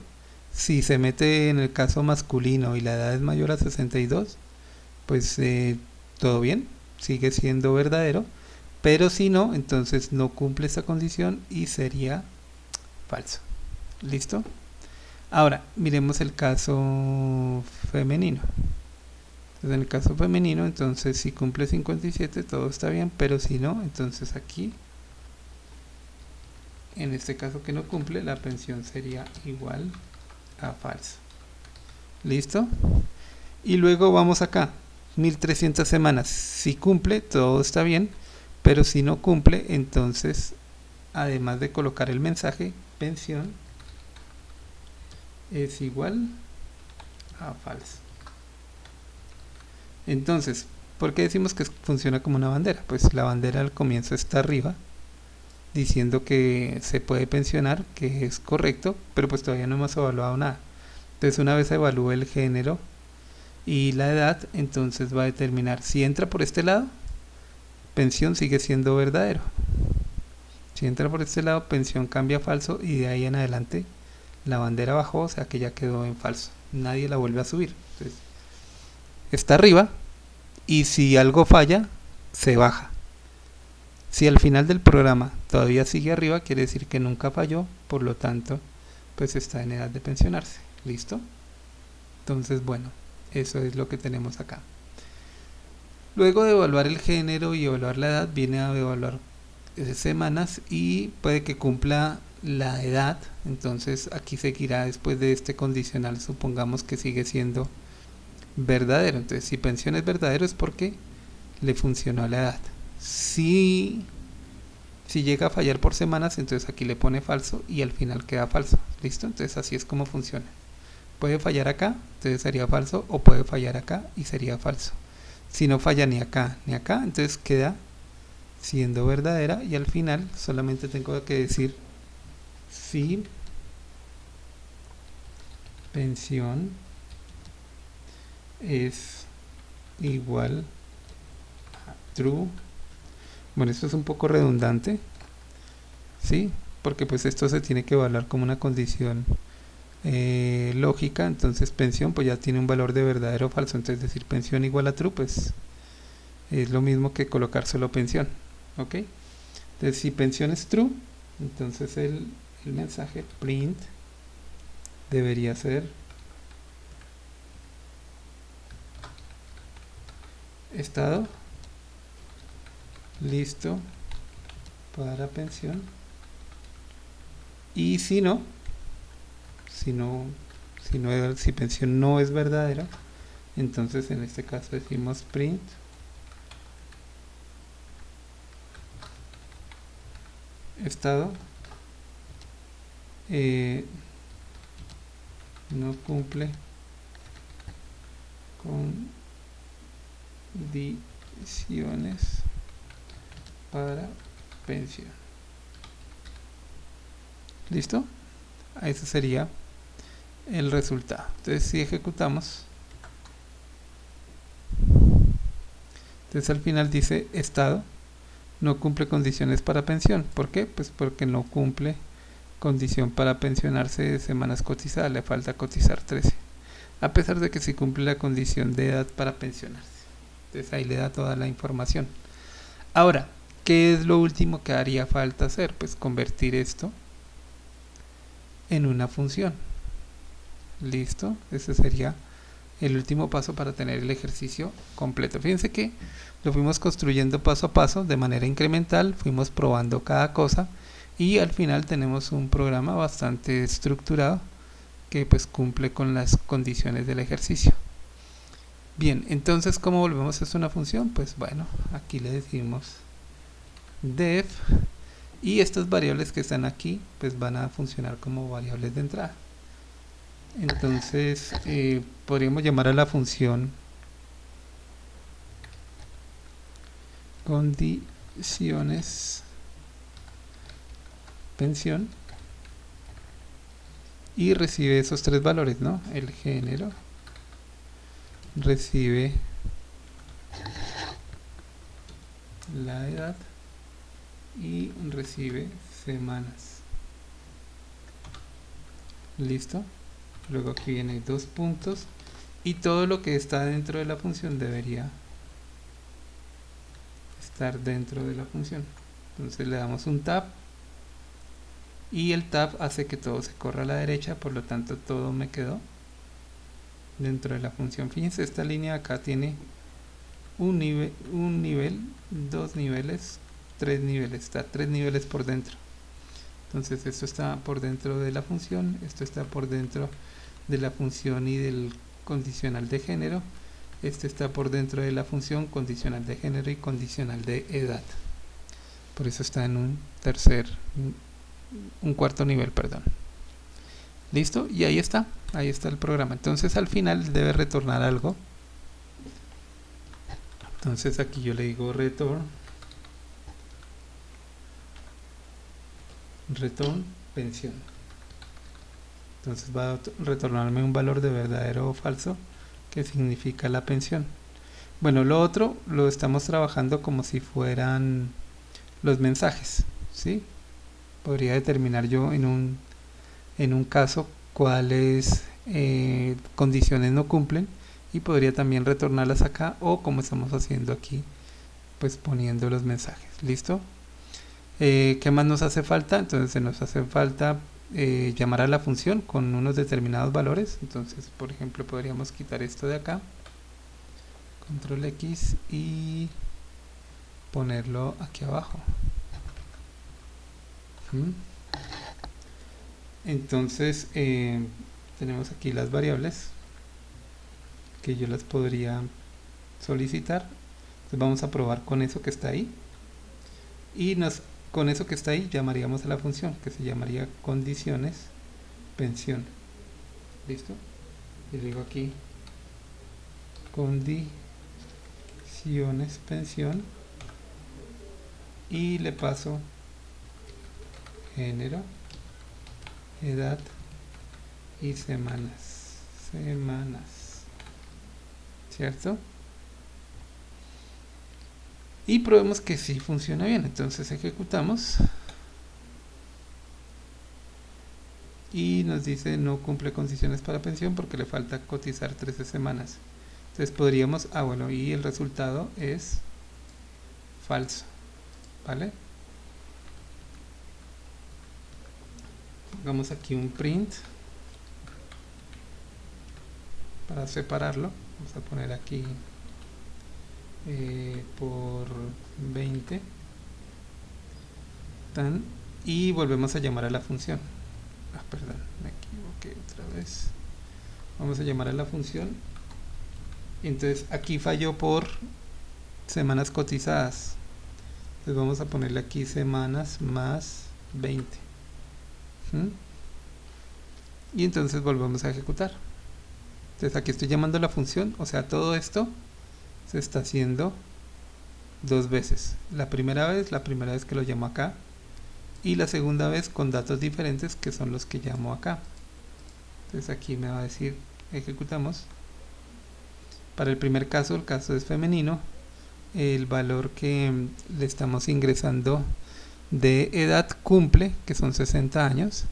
Si se mete en el caso masculino y la edad es mayor a 62, pues todo bien, sigue siendo verdadero. Pero si no, entonces no cumple esa condición y sería falso. ¿Listo? Ahora, miremos el caso femenino. Entonces, en el caso femenino, entonces si cumple 57, todo está bien, pero si no, entonces aquí, en este caso que no cumple, la pensión sería igual a falso. ¿Listo? Y luego vamos acá, 1300 semanas. Si cumple, todo está bien, pero si no cumple, entonces, además de colocar el mensaje, pensión es igual a falso. Entonces, ¿por qué decimos que funciona como una bandera? Pues la bandera al comienzo está arriba, diciendo que se puede pensionar, que es correcto, pero pues todavía no hemos evaluado nada. Entonces, una vez evalúe el género y la edad, entonces va a determinar si entra por este lado, pensión sigue siendo verdadero. Si entra por este lado, pensión cambia a falso, y de ahí en adelante la bandera bajó, o sea que ya quedó en falso. Nadie la vuelve a subir. Entonces, está arriba, y si algo falla, se baja. Si al final del programa todavía sigue arriba, quiere decir que nunca falló, por lo tanto, pues está en edad de pensionarse. ¿Listo? Entonces, bueno, eso es lo que tenemos acá. Luego de evaluar el género y evaluar la edad, viene a evaluar semanas, y puede que cumpla la edad, entonces aquí seguirá después de este condicional, supongamos que sigue siendo verdadero. Entonces si pensión es verdadero es porque le funcionó la edad. Si llega a fallar por semanas, entonces aquí le pone falso y al final queda falso. ¿Listo? Entonces así es como funciona. Puede fallar acá, entonces sería falso, o puede fallar acá y sería falso. Si no falla ni acá ni acá, entonces queda siendo verdadera y al final solamente tengo que decir si pensión es igual a true. Bueno, esto es un poco redundante, ¿sí? Porque pues esto se tiene que evaluar como una condición lógica. Entonces pensión pues ya tiene un valor de verdadero o falso, entonces decir pensión igual a true pues es lo mismo que colocar solo pensión, ¿ok? Entonces si pensión es true, entonces el mensaje print debería ser estado listo para pensión. Y si pensión no es verdadera, entonces en este caso decimos print estado no cumple condiciones para pensión. ¿Listo? Ese sería el resultado. Entonces si ejecutamos, entonces al final dice estado no cumple condiciones para pensión. ¿Por qué? Pues porque no cumple condición para pensionarse de semanas cotizadas, le falta cotizar 13, a pesar de que sí cumple la condición de edad para pensionarse. Entonces ahí le da toda la información. Ahora, ¿qué es lo último que haría falta hacer? Pues convertir esto en una función. Listo, ese sería el último paso para tener el ejercicio completo. Fíjense que lo fuimos construyendo paso a paso de manera incremental, fuimos probando cada cosa y al final tenemos un programa bastante estructurado que pues cumple con las condiciones del ejercicio. Bien, entonces ¿cómo volvemos esto a una función? Pues bueno, aquí le decimos def y estas variables que están aquí pues van a funcionar como variables de entrada. Entonces podríamos llamar a la función condiciones pensión y recibe esos tres valores, ¿no? El género, recibe la edad y recibe semanas. Listo. Luego aquí viene dos puntos y todo lo que está dentro de la función debería estar dentro de la función. Entonces le damos un tab y el tab hace que todo se corra a la derecha, por lo tanto todo me quedó dentro de la función. Fíjense, esta línea acá tiene un nivel, dos niveles, tres niveles, está tres niveles por dentro. Entonces esto está por dentro de la función, esto está por dentro de la función y del condicional de género, este está por dentro de la función condicional de género y condicional de edad. Por eso está en un cuarto nivel, perdón. Listo, y ahí está el programa. Entonces al final debe retornar algo. Entonces aquí yo le digo return pensión. Entonces va a retornarme un valor de verdadero o falso que significa la pensión. Bueno, lo otro lo estamos trabajando como si fueran los mensajes, ¿sí? Podría determinar yo en un caso cuáles condiciones no cumplen y podría también retornarlas acá, o como estamos haciendo aquí, pues poniendo los mensajes. ¿Listo? ¿Qué más nos hace falta? Entonces nos hace falta llamar a la función con unos determinados valores. Entonces, por ejemplo, podríamos quitar esto de acá, control X, y ponerlo aquí abajo. Entonces tenemos aquí las variables que yo las podría solicitar. Entonces vamos a probar con eso que está ahí, y con eso que está ahí llamaríamos a la función que se llamaría condiciones pensión. ¿Listo? Y digo aquí condiciones pensión y le paso género, edad y semanas, ¿cierto? Y probemos que sí funciona bien. Entonces ejecutamos y nos dice no cumple condiciones para pensión porque le falta cotizar 13 semanas. Entonces podríamos, bueno, y el resultado es falso, ¿vale? Pongamos aquí un print para separarlo. Vamos a poner aquí por 20 y volvemos a llamar a la función. Perdón, me equivoqué otra vez. Vamos a llamar a la función. Entonces aquí falló por semanas cotizadas. Entonces vamos a ponerle aquí semanas más 20. Y entonces volvemos a ejecutar. Entonces aquí estoy llamando a la función, o sea, todo esto se está haciendo dos veces. La primera vez que lo llamo acá, y la segunda vez con datos diferentes que son los que llamo acá. Entonces aquí me va a decir ejecutamos. Para el primer caso, el caso es femenino, el valor que le estamos ingresando de edad cumple, que son 60 años,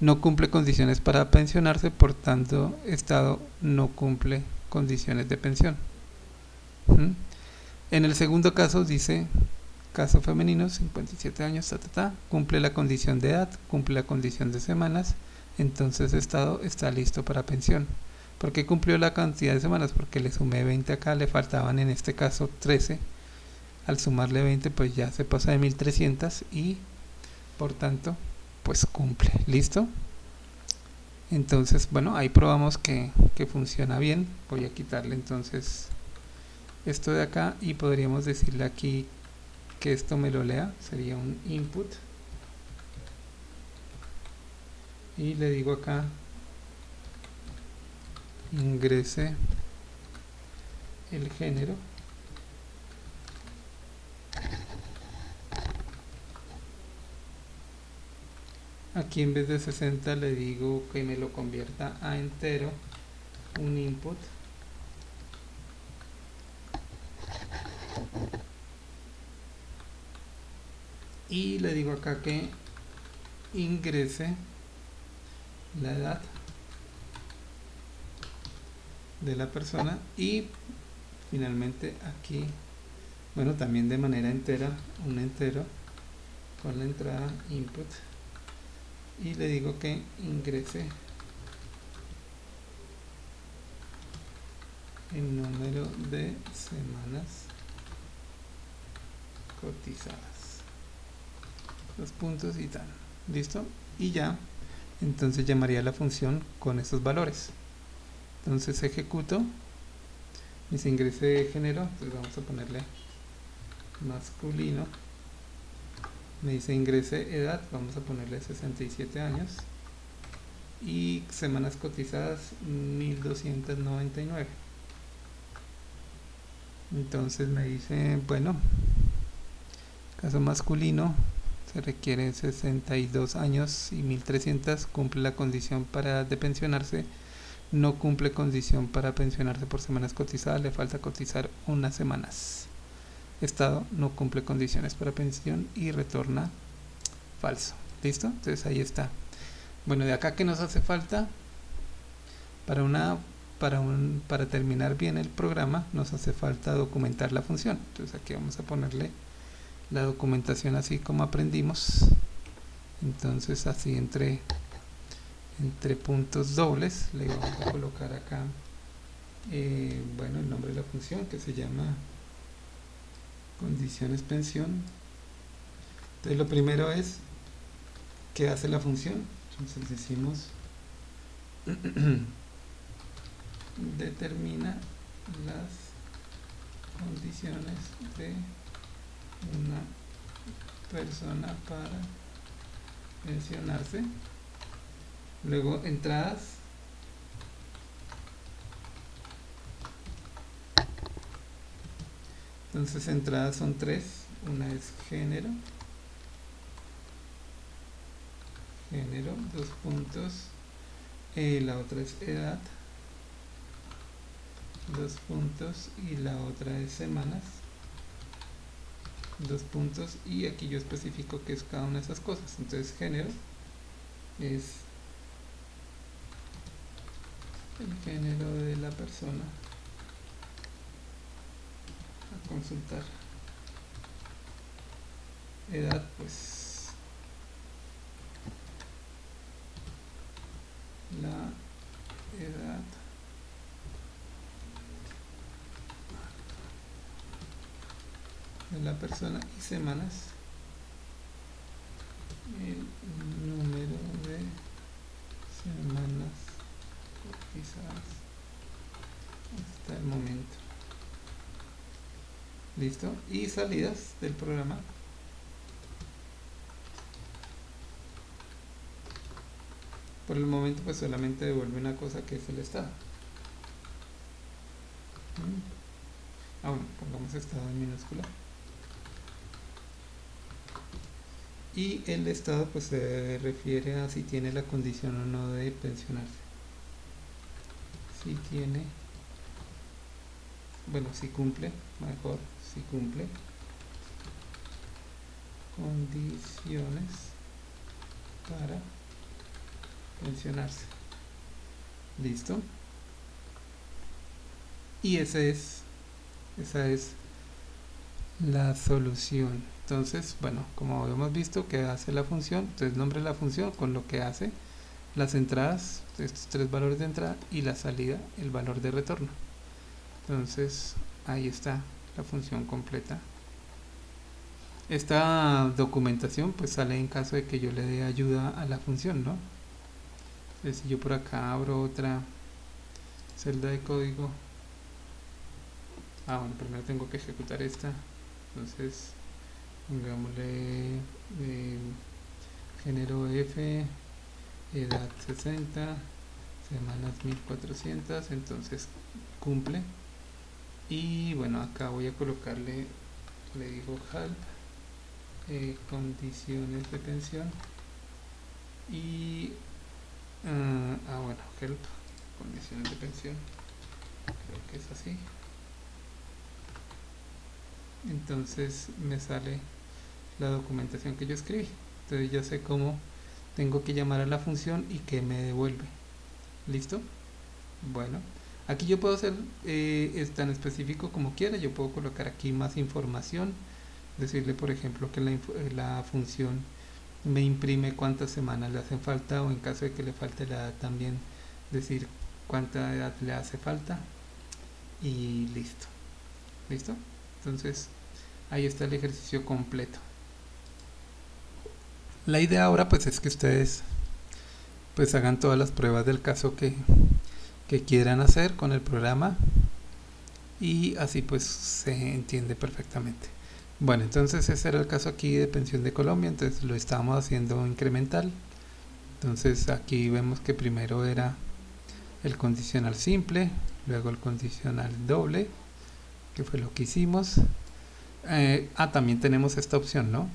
no cumple condiciones para pensionarse, por tanto estado no cumple condiciones de pensión. En el segundo caso dice caso femenino, 57 años, cumple la condición de edad, cumple la condición de semanas, entonces estado está listo para pensión. ¿Por qué cumplió la cantidad de semanas? Porque le sumé 20 acá, le faltaban en este caso 13. Al sumarle 20 pues ya se pasa de 1300 y por tanto pues cumple. ¿Listo? Entonces bueno, ahí probamos que funciona bien. Voy a quitarle entonces esto de acá y podríamos decirle aquí que esto me lo lea. Sería un input y le digo acá ingrese el género, aquí en vez de 60 le digo que me lo convierta a entero, un input, y le digo acá que ingrese la edad de la persona y finalmente aquí, bueno, también de manera entera, un entero con la entrada input, y le digo que ingrese el número de semanas cotizadas, los puntos y tal. ¿Listo? Y ya, entonces llamaría la función con esos valores. Entonces ejecuto y se ingrese género, entonces vamos a ponerle masculino. Me dice ingrese edad, vamos a ponerle 67 años y semanas cotizadas 1299. Entonces me dice, bueno, caso masculino, se requieren 62 años y 1300, cumple la condición para de pensionarse, no cumple condición para pensionarse por semanas cotizadas, le falta cotizar unas semanas. Estado no cumple condiciones para pensión y retorna falso. ¿Listo? Entonces ahí está. Bueno, de acá que nos hace falta para terminar bien el programa, nos hace falta documentar la función. Entonces aquí vamos a ponerle la documentación así como aprendimos. Entonces así entre puntos dobles le vamos a colocar acá bueno, el nombre de la función, que se llama condiciones pensión. Entonces lo primero es ¿qué hace la función? Entonces decimos determina las condiciones de una persona para pensionarse. Luego entradas. Entonces entradas son tres. Una es género, dos puntos, la otra es edad, dos puntos, y la otra es semanas, dos puntos, y aquí yo especifico qué es cada una de esas cosas. Entonces género es el género de la persona a consultar. Edad, pues la edad de la persona, y semanas el número de semanas cotizadas hasta el momento. Listo. Y salidas del programa. Por el momento pues solamente devuelve una cosa, que es el estado. Bueno, pongamos estado en minúscula. Y el estado pues se refiere a si tiene la condición o no de pensionarse. Si tiene, bueno, si cumple, mejor, si cumple condiciones para pensionarse. Listo. Y esa es la solución. Entonces, bueno, como hemos visto que hace la función, entonces nombre la función con lo que hace, las entradas, estos tres valores de entrada, y la salida, el valor de retorno. Entonces ahí está la función completa. Esta documentación pues sale en caso de que yo le dé ayuda a la función, ¿no? Entonces si yo por acá abro otra celda de código, bueno, primero tengo que ejecutar esta. Entonces pongámosle género F, edad 60, semanas 1400, entonces cumple. Y bueno, acá voy a colocarle, le digo help, condiciones de pensión, y bueno, help, condiciones de pensión, creo que es así. Entonces me sale la documentación que yo escribí. Entonces ya sé cómo tengo que llamar a la función y que me devuelve. ¿Listo? Bueno, aquí yo puedo hacer es tan específico como quiera. Yo puedo colocar aquí más información, decirle por ejemplo que la función me imprime cuántas semanas le hacen falta, o en caso de que le falte la edad también decir cuánta edad le hace falta, y listo. ¿Listo? Entonces ahí está el ejercicio completo. La idea ahora pues es que ustedes pues hagan todas las pruebas del caso que quieran hacer con el programa, y así pues se entiende perfectamente. Bueno, entonces ese era el caso aquí de Pensión de Colombia. Entonces lo estábamos haciendo incremental. Entonces aquí vemos que primero era el condicional simple, luego el condicional doble, que fue lo que hicimos. También tenemos esta opción, ¿no?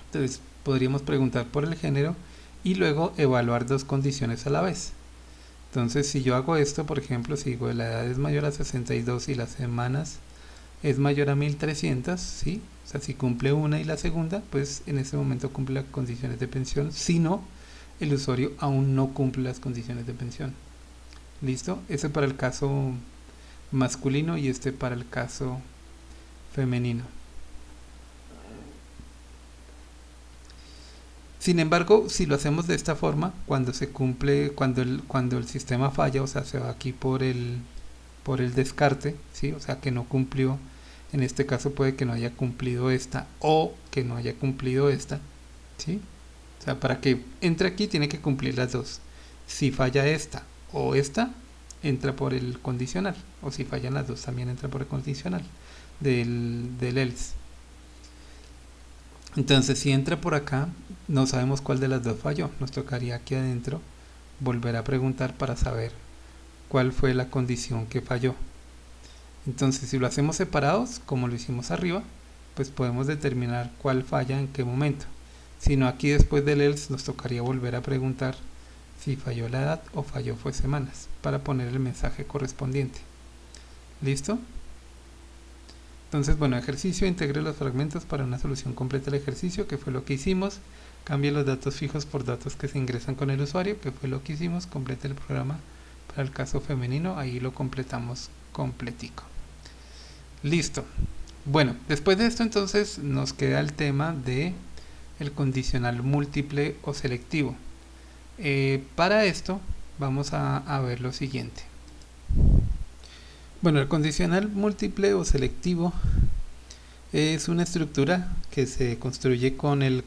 Entonces podríamos preguntar por el género y luego evaluar dos condiciones a la vez. Entonces si yo hago esto, por ejemplo, si digo la edad es mayor a 62 y las semanas es mayor a 1300, ¿sí? O sea, si cumple una y la segunda, pues en ese momento cumple las condiciones de pensión. Si no, el usuario aún no cumple las condiciones de pensión. ¿Listo? Ese para el caso masculino y este para el caso femenino. Sin embargo, si lo hacemos de esta forma, cuando se cumple, cuando el sistema falla, o sea, se va aquí por el descarte, ¿sí? O sea, que no cumplió, en este caso puede que no haya cumplido esta, o que no haya cumplido esta, ¿sí? O sea, para que entre aquí tiene que cumplir las dos. Si falla esta o esta, entra por el condicional. O si fallan las dos, también entra por el condicional del else. Entonces, si entra por acá, no sabemos cuál de las dos falló. Nos tocaría aquí adentro volver a preguntar para saber cuál fue la condición que falló. Entonces, si lo hacemos separados, como lo hicimos arriba, pues podemos determinar cuál falla en qué momento. Si no, aquí después del else nos tocaría volver a preguntar si falló la edad o falló fue semanas, para poner el mensaje correspondiente. ¿Listo? Entonces, bueno, ejercicio, integre los fragmentos para una solución completa del ejercicio, que fue lo que hicimos. Cambie los datos fijos por datos que se ingresan con el usuario, que fue lo que hicimos. Complete el programa para el caso femenino, ahí lo completamos completico. Listo. Bueno, después de esto entonces nos queda el tema de el condicional múltiple o selectivo. Para esto vamos a ver lo siguiente. Bueno, el condicional múltiple o selectivo es una estructura que se construye con el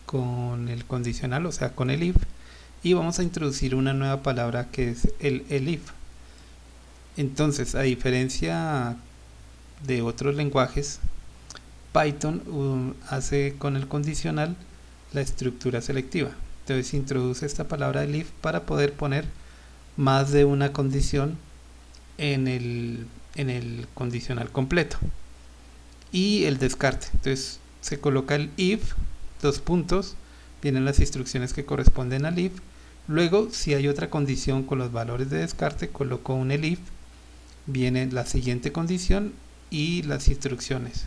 condicional, o sea, con el if, y vamos a introducir una nueva palabra que es el if. Entonces, a diferencia de otros lenguajes, Python hace con el condicional la estructura selectiva. Entonces introduce esta palabra del if para poder poner más de una condición en el condicional completo. Y el descarte. Entonces se coloca el if, dos puntos, vienen las instrucciones que corresponden al if. Luego, si hay otra condición con los valores de descarte, coloco un elif, viene la siguiente condición y las instrucciones.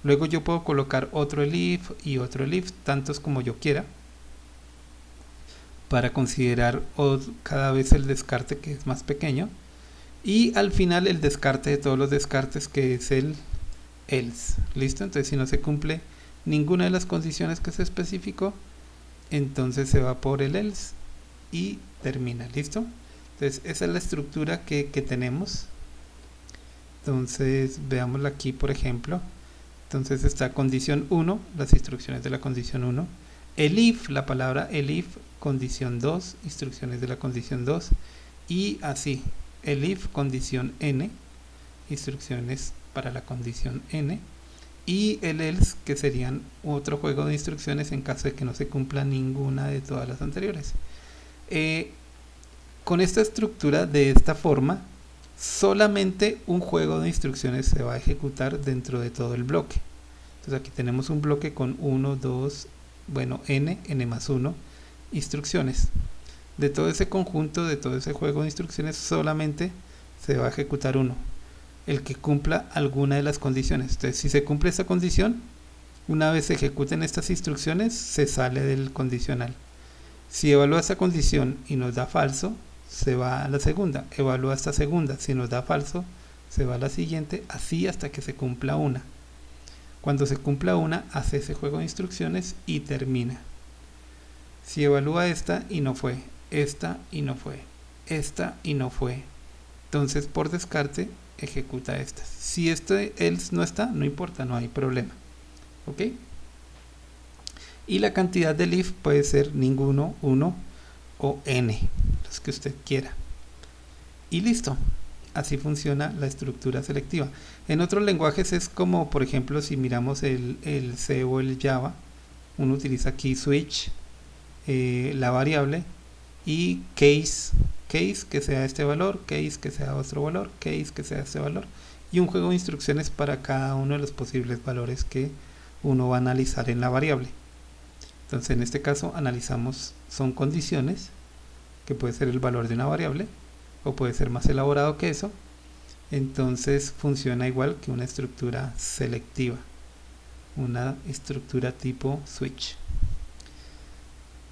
Luego yo puedo colocar otro elif y otro elif, tantos como yo quiera, para considerar cada vez el descarte que es más pequeño. Y al final el descarte de todos los descartes, que es el else. ¿Listo? Entonces, si no se cumple ninguna de las condiciones que se especificó, entonces se va por el else y termina. ¿Listo? Entonces, esa es la estructura que tenemos. Entonces, veámosla aquí, por ejemplo. Entonces está condición 1, las instrucciones de la condición 1. El if, la palabra elif, condición 2, instrucciones de la condición 2. Y así, el if condición n, instrucciones para la condición n. Y el else, que serían otro juego de instrucciones en caso de que no se cumpla ninguna de todas las anteriores. Con esta estructura, de esta forma, solamente un juego de instrucciones se va a ejecutar dentro de todo el bloque. Entonces aquí tenemos un bloque con 1, 2, bueno, n más 1 instrucciones. De todo ese conjunto, de todo ese juego de instrucciones, solamente se va a ejecutar uno, el que cumpla alguna de las condiciones. Entonces, si se cumple esa condición, una vez se ejecuten estas instrucciones, se sale del condicional. Si evalúa esa condición y nos da falso, se va a la segunda. Evalúa esta segunda, si nos da falso, se va a la siguiente, así hasta que se cumpla una. Cuando se cumpla una, hace ese juego de instrucciones y termina. Si evalúa esta y no fue, esta y no fue, esta y no fue, entonces por descarte ejecuta estas. Si este else no está, no importa, no hay problema. ¿Ok? Y la cantidad del if puede ser ninguno, 1 o n, los que usted quiera. Y listo. Así funciona la estructura selectiva. En otros lenguajes es como, por ejemplo, si miramos el C o el Java, uno utiliza aquí switch, la variable, y case que sea este valor, case que sea otro valor, case que sea este valor, y un juego de instrucciones para cada uno de los posibles valores que uno va a analizar en la variable. Entonces, en este caso analizamos, son condiciones, que puede ser el valor de una variable, o puede ser más elaborado que eso. Entonces funciona igual que una estructura selectiva, una estructura tipo switch.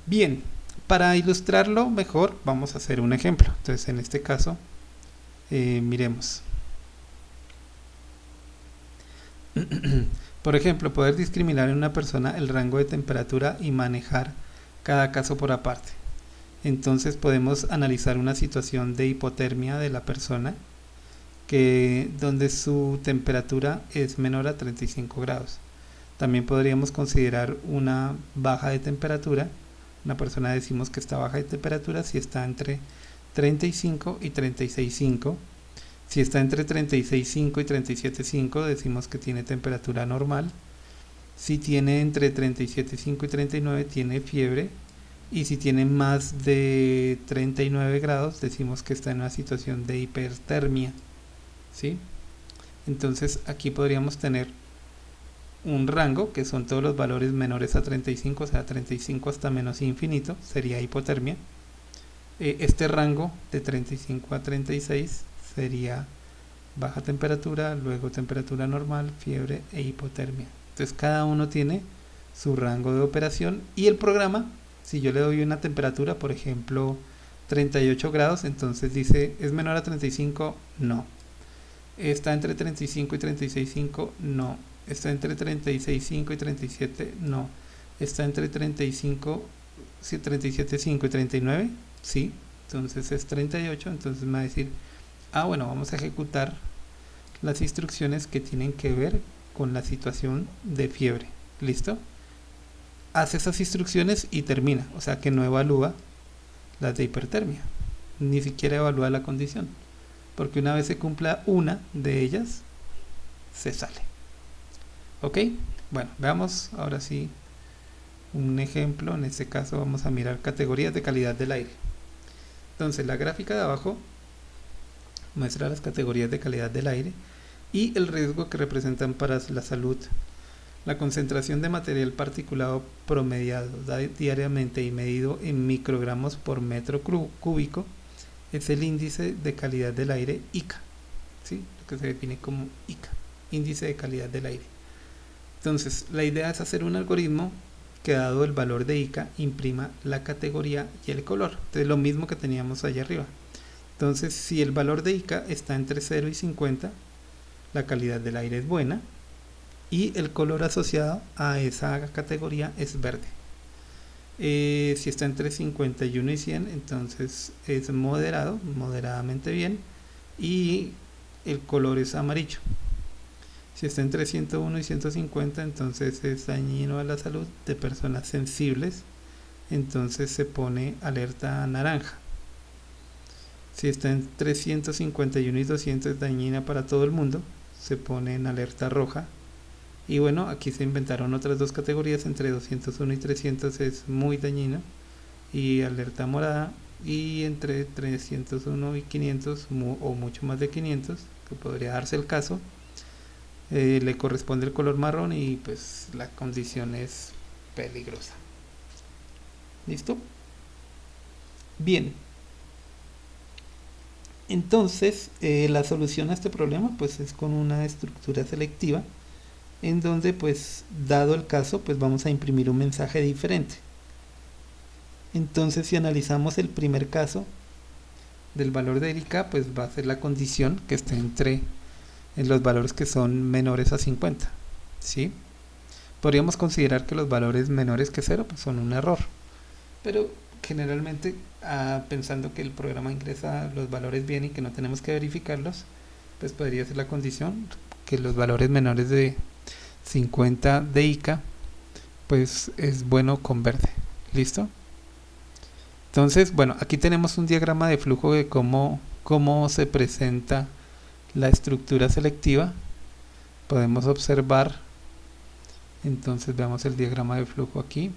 Bien, para ilustrarlo mejor vamos a hacer un ejemplo. Entonces, en este caso, miremos. Por ejemplo, poder discriminar en una persona el rango de temperatura y manejar cada caso por aparte. Entonces podemos analizar una situación de hipotermia de la persona donde su temperatura es menor a 35 grados. También podríamos considerar una baja de temperatura Una persona decimos que está baja de temperatura si está entre 35 y 36,5. Si está entre 36,5 y 37,5 decimos que tiene temperatura normal. Si tiene entre 37,5 y 39 tiene fiebre. Y si tiene más de 39 grados decimos que está en una situación de hipertermia, ¿sí? Entonces aquí podríamos tener un rango que son todos los valores menores a 35, o sea 35 hasta menos infinito sería hipotermia. Este rango de 35 a 36 sería baja temperatura, luego temperatura normal, fiebre e hipotermia. Entonces cada uno tiene su rango de operación y el programa, si yo le doy una temperatura, por ejemplo 38 grados, entonces dice, ¿es menor a 35? No. ¿Está entre 35 y 36,5? No. ¿Está entre 36,5 y 37? No. ¿Está entre 35, 37,5 y 39? Sí. Entonces es 38, entonces me va a decir, bueno, vamos a ejecutar las instrucciones que tienen que ver con la situación de fiebre. ¿Listo? Hace esas instrucciones y termina, o sea que no evalúa las de hipertermia, ni siquiera evalúa la condición, porque una vez se cumpla una de ellas, se sale. Ok, bueno, veamos ahora sí un ejemplo. En este caso vamos a mirar categorías de calidad del aire. Entonces la gráfica de abajo muestra las categorías de calidad del aire y el riesgo que representan para la salud. La concentración de material particulado promediado diariamente y medido en microgramos por metro cúbico es el índice de calidad del aire ICA, ¿sí? Lo que se define como ICA, índice de calidad del aire. Entonces la idea es hacer un algoritmo que, dado el valor de ICA, imprima la categoría y el color. Entonces lo mismo que teníamos allá arriba. Entonces si el valor de ICA está entre 0 y 50, la calidad del aire es buena y el color asociado a esa categoría es verde. Si está entre 51 y 100, entonces es moderado, moderadamente bien, y el color es amarillo. Si está entre 101 y 150, entonces es dañino a la salud de personas sensibles, entonces se pone alerta naranja. Si está entre 151 y 200, es dañina para todo el mundo, se pone en alerta roja. Y bueno, aquí se inventaron otras dos categorías, entre 201 y 300 es muy dañino y alerta morada, y entre 301 y 500 o mucho más de 500, que podría darse el caso, le corresponde el color marrón y pues la condición es peligrosa. ¿Listo? Bien. Entonces la solución a este problema pues es con una estructura selectiva, en donde pues dado el caso pues vamos a imprimir un mensaje diferente. Entonces si analizamos el primer caso del valor de ICA, pues va a ser la condición que esté entre en los valores que son menores a 50, ¿sí? Podríamos considerar que los valores menores que 0 pues son un error, pero generalmente pensando que el programa ingresa los valores bien y que no tenemos que verificarlos, pues podría ser la condición que los valores menores de 50 de ICA pues es bueno con verde. ¿Listo? Entonces, bueno, aquí tenemos un diagrama de flujo de cómo se presenta la estructura selectiva. Podemos observar, entonces veamos el diagrama de flujo aquí.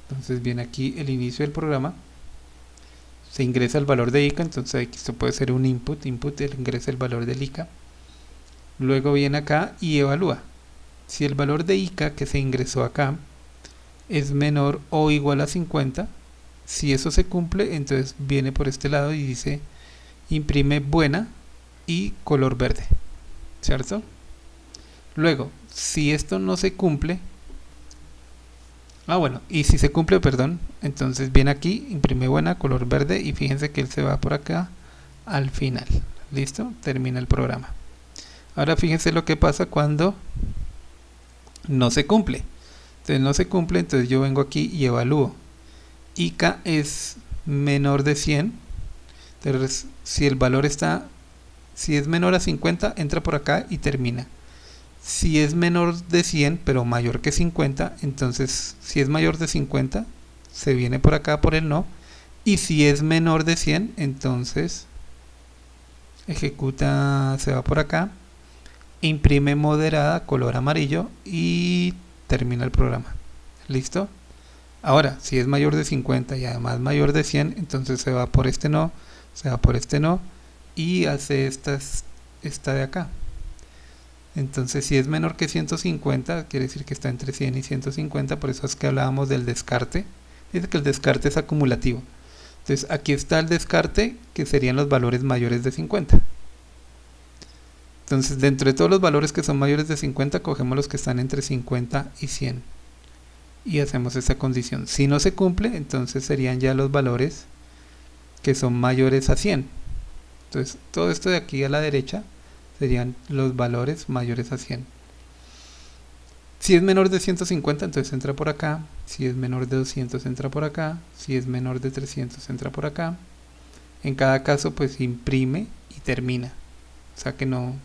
Entonces viene aquí el inicio del programa, se ingresa el valor de ICA, entonces esto puede ser un ingresa el valor del ICA. Luego viene acá y evalúa. Si el valor de ICA que se ingresó acá es menor o igual a 50, si eso se cumple, entonces viene por este lado y dice imprime buena y color verde, ¿cierto? Luego, si esto no se cumple, y si se cumple, perdón, entonces viene aquí, imprime buena, color verde, y fíjense que él se va por acá al final. ¿Listo? Termina el programa. Ahora fíjense lo que pasa cuando no se cumple. Entonces no se cumple, entonces yo vengo aquí y evalúo. ICA es menor de 100. Entonces si el valor si es menor a 50, entra por acá y termina. Si es menor de 100 pero mayor que 50, entonces si es mayor de 50 se viene por acá por el no, y si es menor de 100, entonces ejecuta, se va por acá, imprime moderada, color amarillo, y termina el programa. ¿Listo? Ahora, si es mayor de 50 y además mayor de 100, entonces se va por este no, se va por este no, y hace esta de acá. Entonces, si es menor que 150, quiere decir que está entre 100 y 150, por eso es que hablábamos del descarte. Dice que el descarte es acumulativo. Entonces, aquí está el descarte, que serían los valores mayores de 50. Entonces, dentro de todos los valores que son mayores de 50, cogemos los que están entre 50 y 100. Y hacemos esa condición. Si no se cumple, entonces serían ya los valores que son mayores a 100. Entonces, todo esto de aquí a la derecha serían los valores mayores a 100. Si es menor de 150, entonces entra por acá. Si es menor de 200, entra por acá. Si es menor de 300, entra por acá. En cada caso, pues imprime y termina. O sea que no...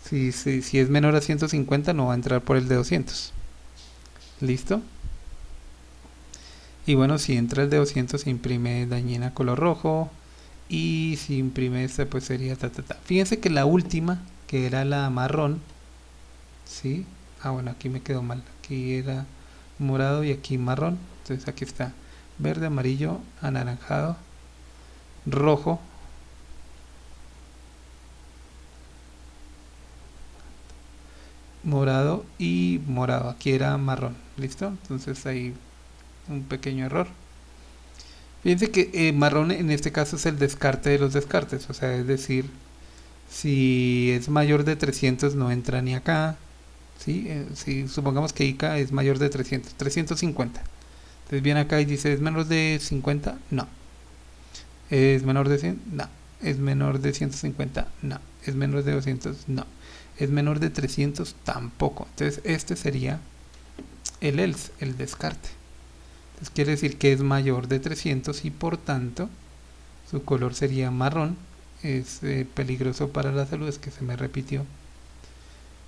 Si es menor a 150, no va a entrar por el de 200. ¿Listo? Y bueno, si entra el de 200, se imprime dañina color rojo. Y si imprime esta, pues sería Fíjense que la última, que era la marrón, ¿sí? Ah, bueno, aquí me quedó mal. Aquí era morado y aquí marrón. Entonces aquí está verde, amarillo, anaranjado, rojo, morado y morado. Aquí era marrón. ¿Listo? Entonces ahí un pequeño error. Fíjense que marrón en este caso es el descarte de los descartes. O sea, es decir, si es mayor de 300 no entra ni acá. ¿Sí? Si supongamos que ICA es mayor de 300, 350. Entonces viene acá y dice, ¿es menor de 50? No. ¿Es menor de 100? No. ¿Es menor de 150? No. ¿Es menor de 200? No. ¿Es menor de 300? Tampoco. Entonces este sería el else, el descarte. Entonces quiere decir que es mayor de 300 y por tanto su color sería marrón. Es peligroso para la salud, es que se me repitió.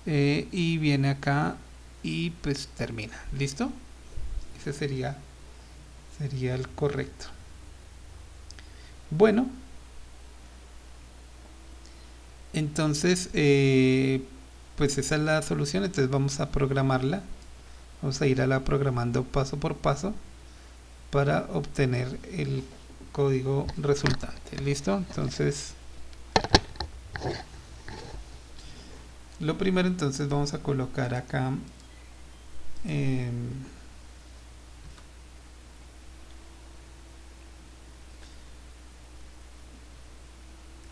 Y viene acá y pues termina. ¿Listo? Ese sería el correcto. Bueno, entonces pues esa es la solución. Entonces vamos a programarla. Vamos a ir a la programando paso por paso para obtener el código resultante. ¿Listo? Entonces lo primero, entonces vamos a colocar acá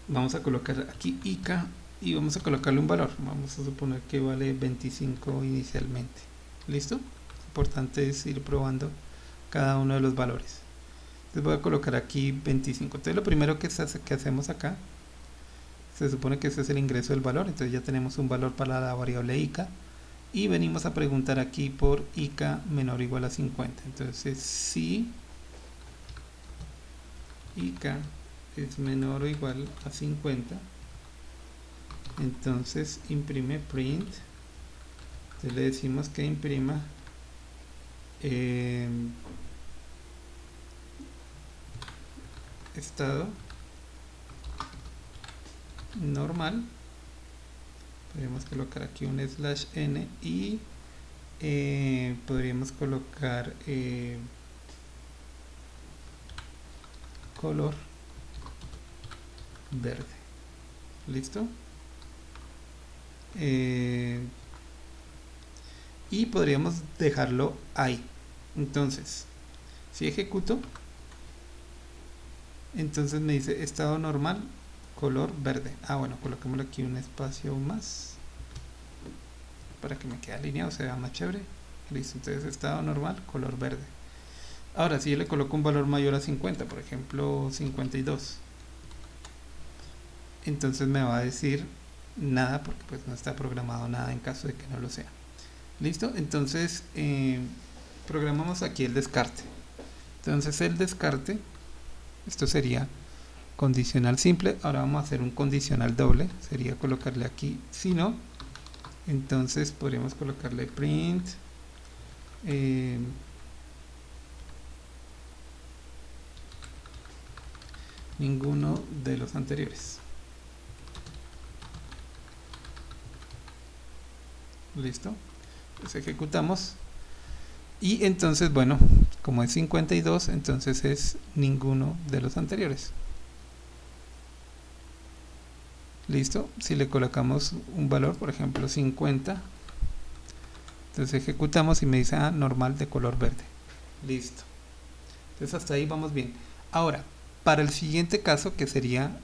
vamos a colocar aquí ICA y vamos a colocarle un valor. Vamos a suponer que vale 25 inicialmente. ¿Listo? Lo importante es ir probando cada uno de los valores. Entonces voy a colocar aquí 25. Entonces lo primero que hacemos acá, se supone que ese es el ingreso del valor. Entonces ya tenemos un valor para la variable ICA y venimos a preguntar aquí por ICA menor o igual a 50. Entonces si ICA es menor o igual a 50, entonces imprime print. Entonces le decimos que imprima estado normal. Podríamos colocar aquí un /n y podríamos colocar color verde. ¿Listo? Y podríamos dejarlo ahí. Entonces, si ejecuto, entonces me dice estado normal, color verde. Ah, bueno, coloquémosle aquí un espacio más para que me quede alineado, se vea más chévere. Listo, entonces estado normal, color verde. Ahora, si yo le coloco un valor mayor a 50, por ejemplo 52, entonces me va a decir nada porque pues no está programado nada en caso de que no lo sea. ¿Listo? Entonces programamos aquí el descarte. Entonces el descarte, esto sería condicional simple. Ahora vamos a hacer un condicional doble. Sería colocarle aquí, si no, entonces podríamos colocarle print ninguno de los anteriores. Listo, pues ejecutamos y entonces, bueno, como es 52, entonces es ninguno de los anteriores. Listo, si le colocamos un valor, por ejemplo 50, entonces ejecutamos y me dice normal de color verde. Listo, entonces hasta ahí vamos bien. Ahora, para el siguiente caso, que sería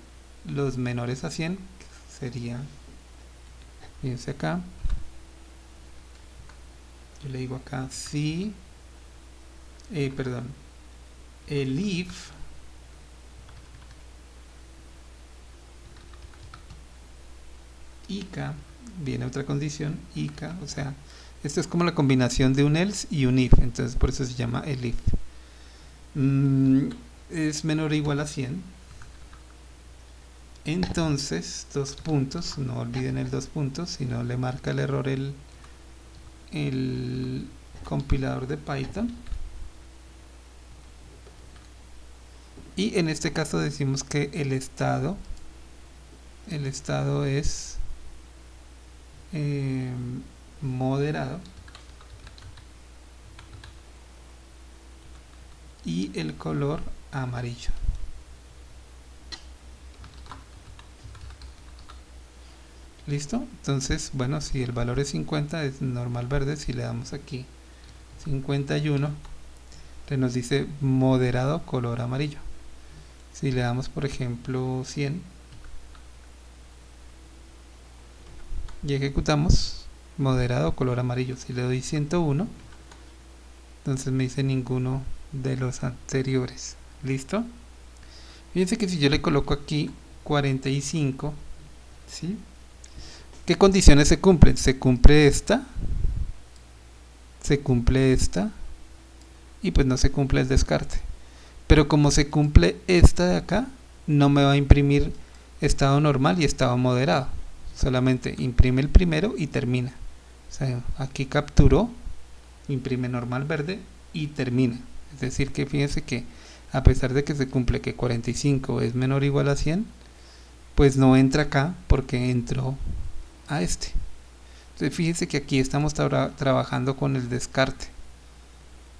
los menores a 100, sería, fíjense acá, yo le digo acá si, el if ICA, viene otra condición, ICA, o sea, esto es como la combinación de un else y un if, entonces por eso se llama el if. Es menor o igual a 100, entonces dos puntos, no olviden el dos puntos, si no le marca el error el compilador de Python. Y en este caso decimos que el estado es moderado y el color amarillo. Listo, entonces bueno, si el valor es 50 es normal verde. Si le damos aquí 51 nos dice moderado color amarillo. Si le damos por ejemplo 100 y ejecutamos, moderado color amarillo. Si le doy 101, entonces me dice ninguno de los anteriores. Listo, fíjense que si yo le coloco aquí 45, ¿sí? ¿Qué condiciones se cumplen? Se cumple esta y pues no se cumple el descarte. Pero como se cumple esta de acá, no me va a imprimir estado normal y estado moderado. Solamente imprime el primero y termina. O sea, aquí capturó, imprime normal verde y termina. Es decir que fíjense que a pesar de que se cumple que 45 es menor o igual a 100, pues no entra acá porque entró a este. Entonces fíjense que aquí estamos trabajando con el descarte.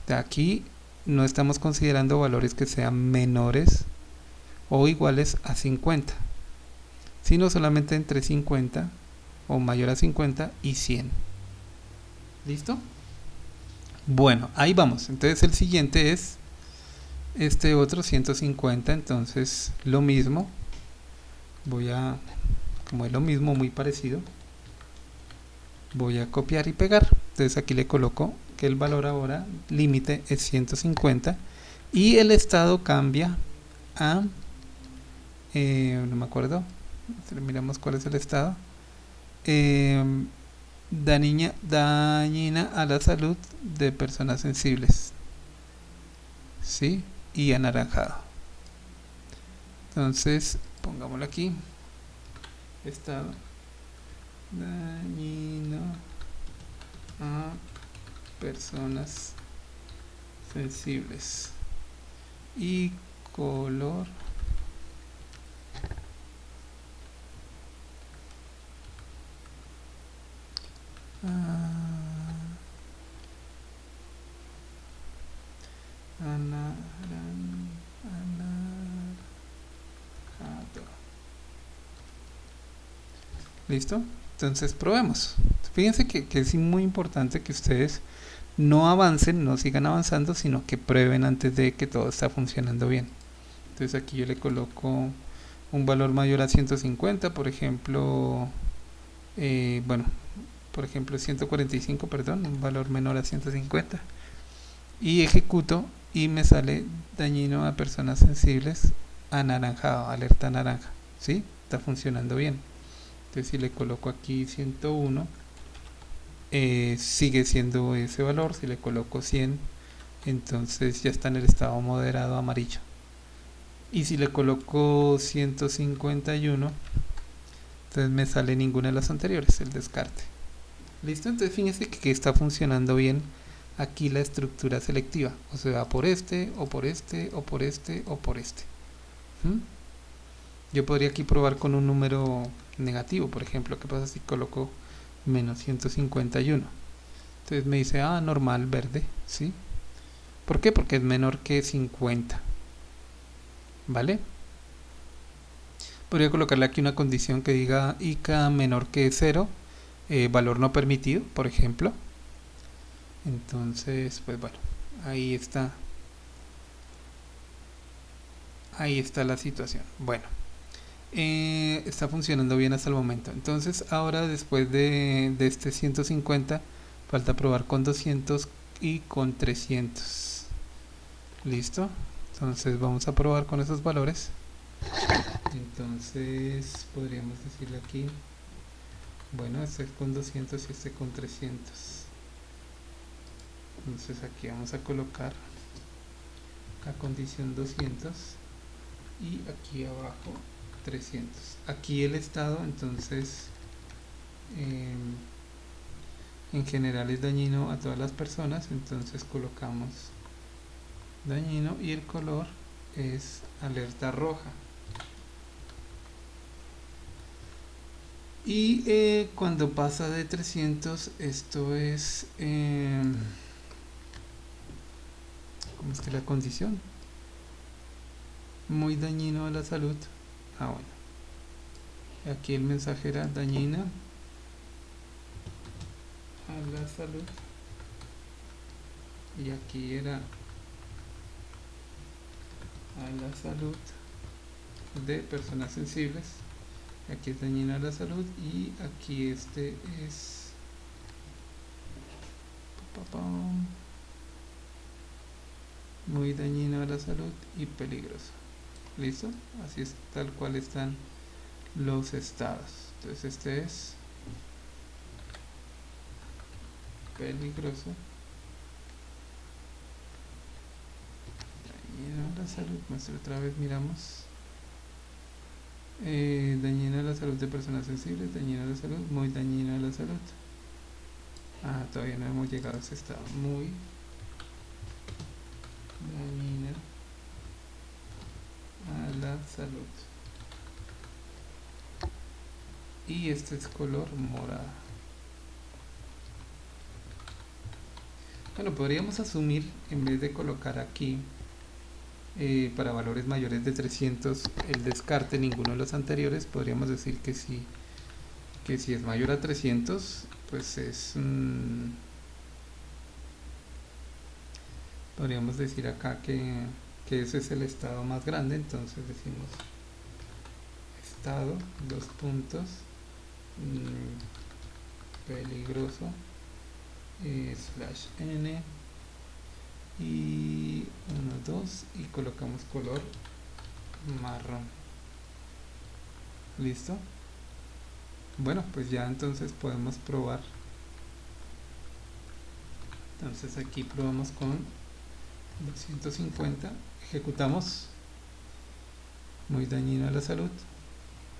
De aquí no estamos considerando valores que sean menores o iguales a 50, sino solamente entre 50 o mayor a 50 y 100. ¿Listo? Bueno, ahí vamos. Entonces el siguiente es este otro 150. Entonces lo mismo, como es lo mismo, muy parecido, voy a copiar y pegar. Entonces aquí le coloco que el valor ahora límite es 150 y el estado cambia a no me acuerdo, miramos cuál es el estado, dañina a la salud de personas sensibles, ¿sí? Y anaranjado. Entonces pongámoslo aquí, estado dañino a personas sensibles y color anaranjado. ¿Listo? Entonces probemos. Fíjense que es muy importante que ustedes no avancen, no sigan avanzando, sino que prueben antes de que todo está funcionando bien. Entonces aquí yo le coloco un valor mayor a 150, por ejemplo, por ejemplo 145, perdón, un valor menor a 150, y ejecuto y me sale dañino a personas sensibles anaranjado, alerta naranja, ¿sí? Está funcionando bien. Entonces si le coloco aquí 101, sigue siendo ese valor. Si le coloco 100, entonces ya está en el estado moderado amarillo. Y si le coloco 151, entonces me sale ninguna de las anteriores, el descarte. Listo, entonces fíjense que está funcionando bien aquí la estructura selectiva, o sea, por este, o por este, o por este, o por este. Yo podría aquí probar con un número negativo, por ejemplo. ¿Qué pasa si coloco menos 151? Entonces me dice, normal, verde, ¿sí? ¿Por qué? Porque es menor que 50, ¿vale? Podría colocarle aquí una condición que diga ICA menor que 0, valor no permitido, por ejemplo. Entonces, pues bueno, ahí está la situación. Bueno, está funcionando bien hasta el momento. Entonces ahora, después de este 150, falta probar con 200 y con 300. Listo. Entonces vamos a probar con esos valores. Entonces podríamos decirle aquí, bueno, este es con 200 y este con 300. Entonces aquí vamos a colocar la condición 200 y aquí abajo 300. Aquí el estado, entonces, en general es dañino a todas las personas, entonces colocamos dañino y el color es alerta roja. Y cuando pasa de 300, esto es ¿cómo es que la condición? Muy dañino a la salud. Bueno, aquí el mensaje era dañina a la salud y aquí era a la salud de personas sensibles. Aquí es dañina a la salud y aquí este es muy dañino a la salud y peligroso. ¿Listo? Así es tal cual están los estados. Entonces este es peligroso, dañino a la salud. Otra vez miramos. Dañino a la salud de personas sensibles, dañino a la salud, muy dañino a la salud. Todavía no hemos llegado a ese estado. Muy dañina a la salud. Y este es color morado. Bueno, podríamos asumir, en vez de colocar aquí para valores mayores de 300 el descarte, ninguno de los anteriores, podríamos decir que si es mayor a 300, pues es podríamos decir acá que ese es el estado más grande. Entonces decimos estado, dos puntos, peligroso, /n y 1, 2 y colocamos color marrón. ¿Listo? Bueno, pues ya entonces podemos probar. Entonces aquí probamos con 250, ejecutamos. Muy dañino a la salud,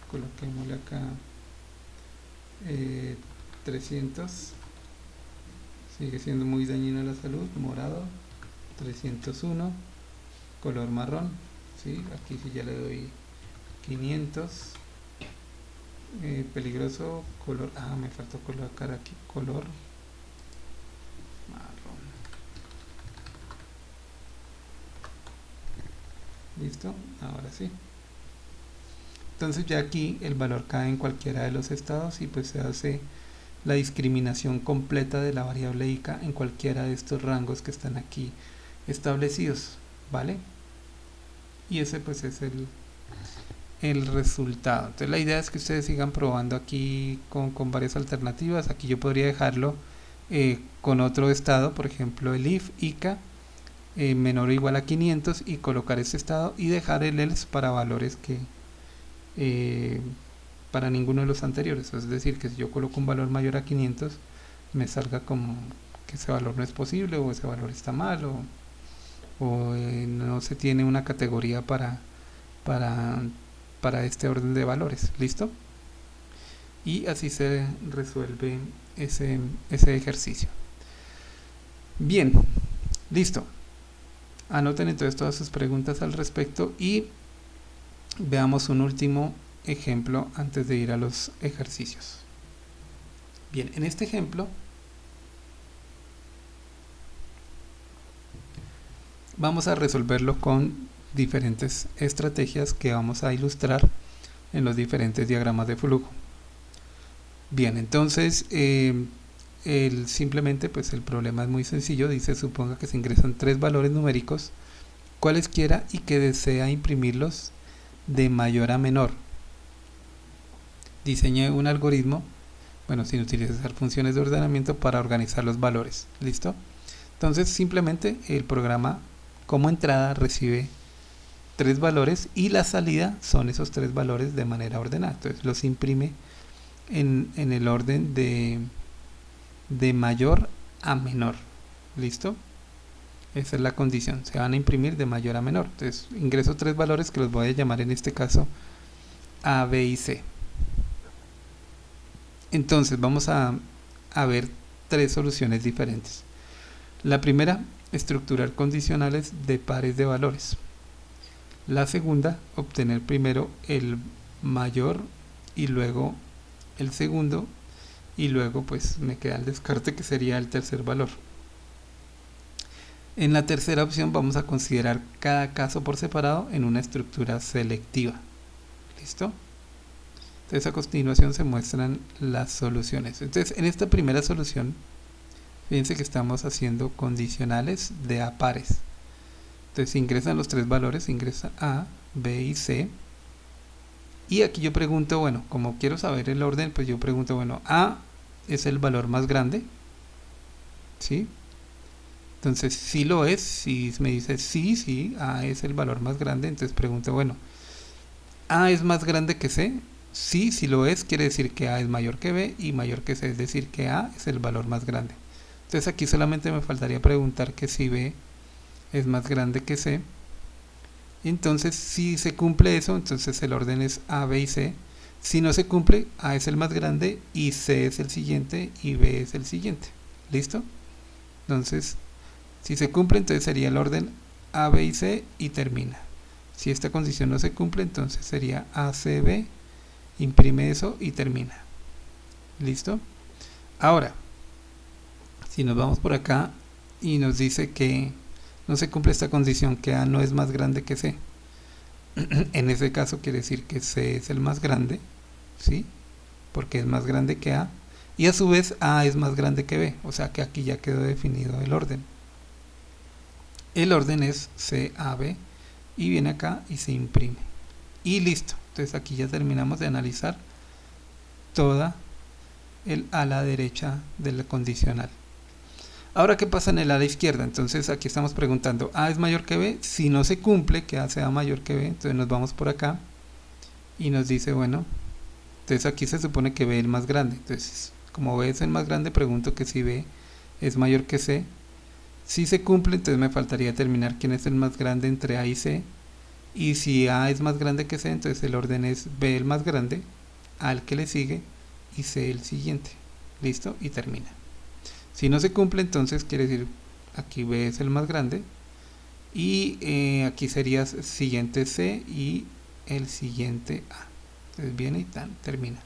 coloquémosle acá 300, sigue siendo muy dañino a la salud, morado. 301, color marrón, ¿sí? Aquí sí ya le doy 500, peligroso, color, me faltó colocar aquí color marrón. Listo, ahora sí. Entonces ya aquí el valor cae en cualquiera de los estados y pues se hace la discriminación completa de la variable ICA en cualquiera de estos rangos que están aquí establecidos, ¿vale? Y ese pues es el resultado. Entonces la idea es que ustedes sigan probando aquí con varias alternativas. Aquí yo podría dejarlo con otro estado, por ejemplo el if ICA menor o igual a 500 y colocar este estado y dejar el else para valores que para ninguno de los anteriores. Es decir, que si yo coloco un valor mayor a 500 me salga como que ese valor no es posible, o ese valor está mal, o no se tiene una categoría para este orden de valores. ¿Listo? Y así se resuelve ese ejercicio. Bien, listo. Anoten entonces todas sus preguntas al respecto y Veamos un último ejemplo antes de ir a los ejercicios. Bien, en este ejemplo vamos a resolverlo con diferentes estrategias que vamos a ilustrar en los diferentes diagramas de flujo. Bien, entonces simplemente pues el problema es muy sencillo. Dice: suponga que se ingresan 3 valores numéricos cualesquiera y que desea imprimirlos de mayor a menor. Diseñe un algoritmo, sin utilizar funciones de ordenamiento, para organizar los valores. ¿Listo? Entonces simplemente el programa como entrada recibe 3 valores y la salida son esos 3 valores de manera ordenada. Entonces los imprime en el orden de mayor a menor. ¿Listo? Esa es la condición, se van a imprimir de mayor a menor. Entonces ingreso 3 valores que los voy a llamar en este caso A, B y C. Entonces vamos a ver 3 soluciones diferentes. La primera, estructurar condicionales de pares de valores. La segunda, obtener primero el mayor y luego el segundo, y luego pues me queda el descarte, que sería el tercer valor. En la tercera opción vamos a considerar cada caso por separado en una estructura selectiva. ¿Listo? Entonces a continuación se muestran las soluciones. Entonces en esta primera solución, fíjense que estamos haciendo condicionales de A pares. Entonces ingresan los 3 valores, ingresa A, B y C. Y aquí yo pregunto, como quiero saber el orden, pues yo pregunto, A es el valor más grande, ¿sí? Entonces si lo es, si me dice sí, A es el valor más grande, entonces pregunto, A es más grande que C. Sí, si lo es, quiere decir que A es mayor que B y mayor que C, es decir que A es el valor más grande. Entonces aquí solamente me faltaría preguntar que si B es más grande que C. Entonces si se cumple eso, entonces el orden es A, B y C. Si no se cumple, A es el más grande y C es el siguiente y B es el siguiente. ¿Listo? Entonces si se cumple, entonces sería el orden A, B y C y termina. Si esta condición no se cumple, entonces sería A, C, B, imprime eso y termina. ¿Listo? Ahora, si nos vamos por acá y nos dice que no se cumple esta condición, que A no es más grande que C, en ese caso quiere decir que C es el más grande, ¿sí? Porque es más grande que A, y a su vez A es más grande que B, o sea que aquí ya quedó definido el orden. El orden es C, A, B, y viene acá y se imprime. Y listo. Entonces aquí ya terminamos de analizar toda el ala derecha del condicional. Ahora, ¿qué pasa en el ala izquierda? Entonces aquí estamos preguntando, ¿A es mayor que B? Si no se cumple que A sea mayor que B, entonces nos vamos por acá y nos dice, entonces aquí se supone que B es el más grande. Entonces, como B es el más grande, pregunto que si B es mayor que C. Si se cumple, entonces me faltaría determinar quién es el más grande entre A y C. Y si A es más grande que C, entonces el orden es B el más grande, A el que le sigue y C el siguiente. ¿Listo? Y termina. Si no se cumple, entonces quiere decir aquí B es el más grande y aquí sería siguiente C y el siguiente A. Entonces viene y termina.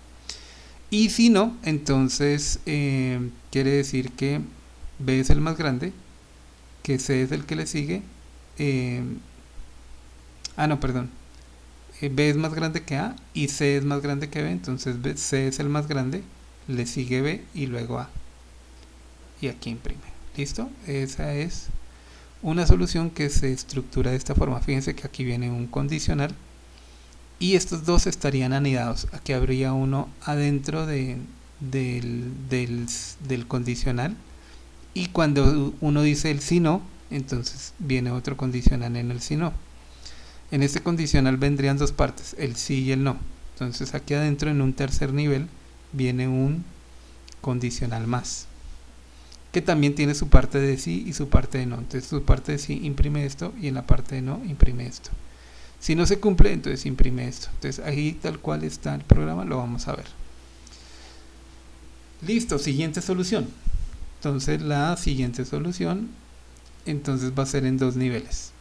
Y si no, entonces quiere decir que B es el más grande, que C es el que le sigue. B es más grande que A y C es más grande que B, entonces C es el más grande, le sigue B y luego A. Y aquí imprime. ¿Listo? Esa es una solución que se estructura de esta forma. Fíjense que aquí viene un condicional y estos dos estarían anidados. Aquí habría uno adentro del condicional, y cuando uno dice el si no, entonces viene otro condicional en el si no. En este condicional vendrían dos partes, el sí y el no. Entonces aquí adentro, en un tercer nivel, viene un condicional más, que también tiene su parte de sí y su parte de no. Entonces su parte de sí imprime esto y en la parte de no imprime esto. Si no se cumple, entonces imprime esto. Entonces ahí tal cual está el programa, lo vamos a ver. Listo, siguiente solución. Entonces la siguiente solución va a ser en 2 niveles.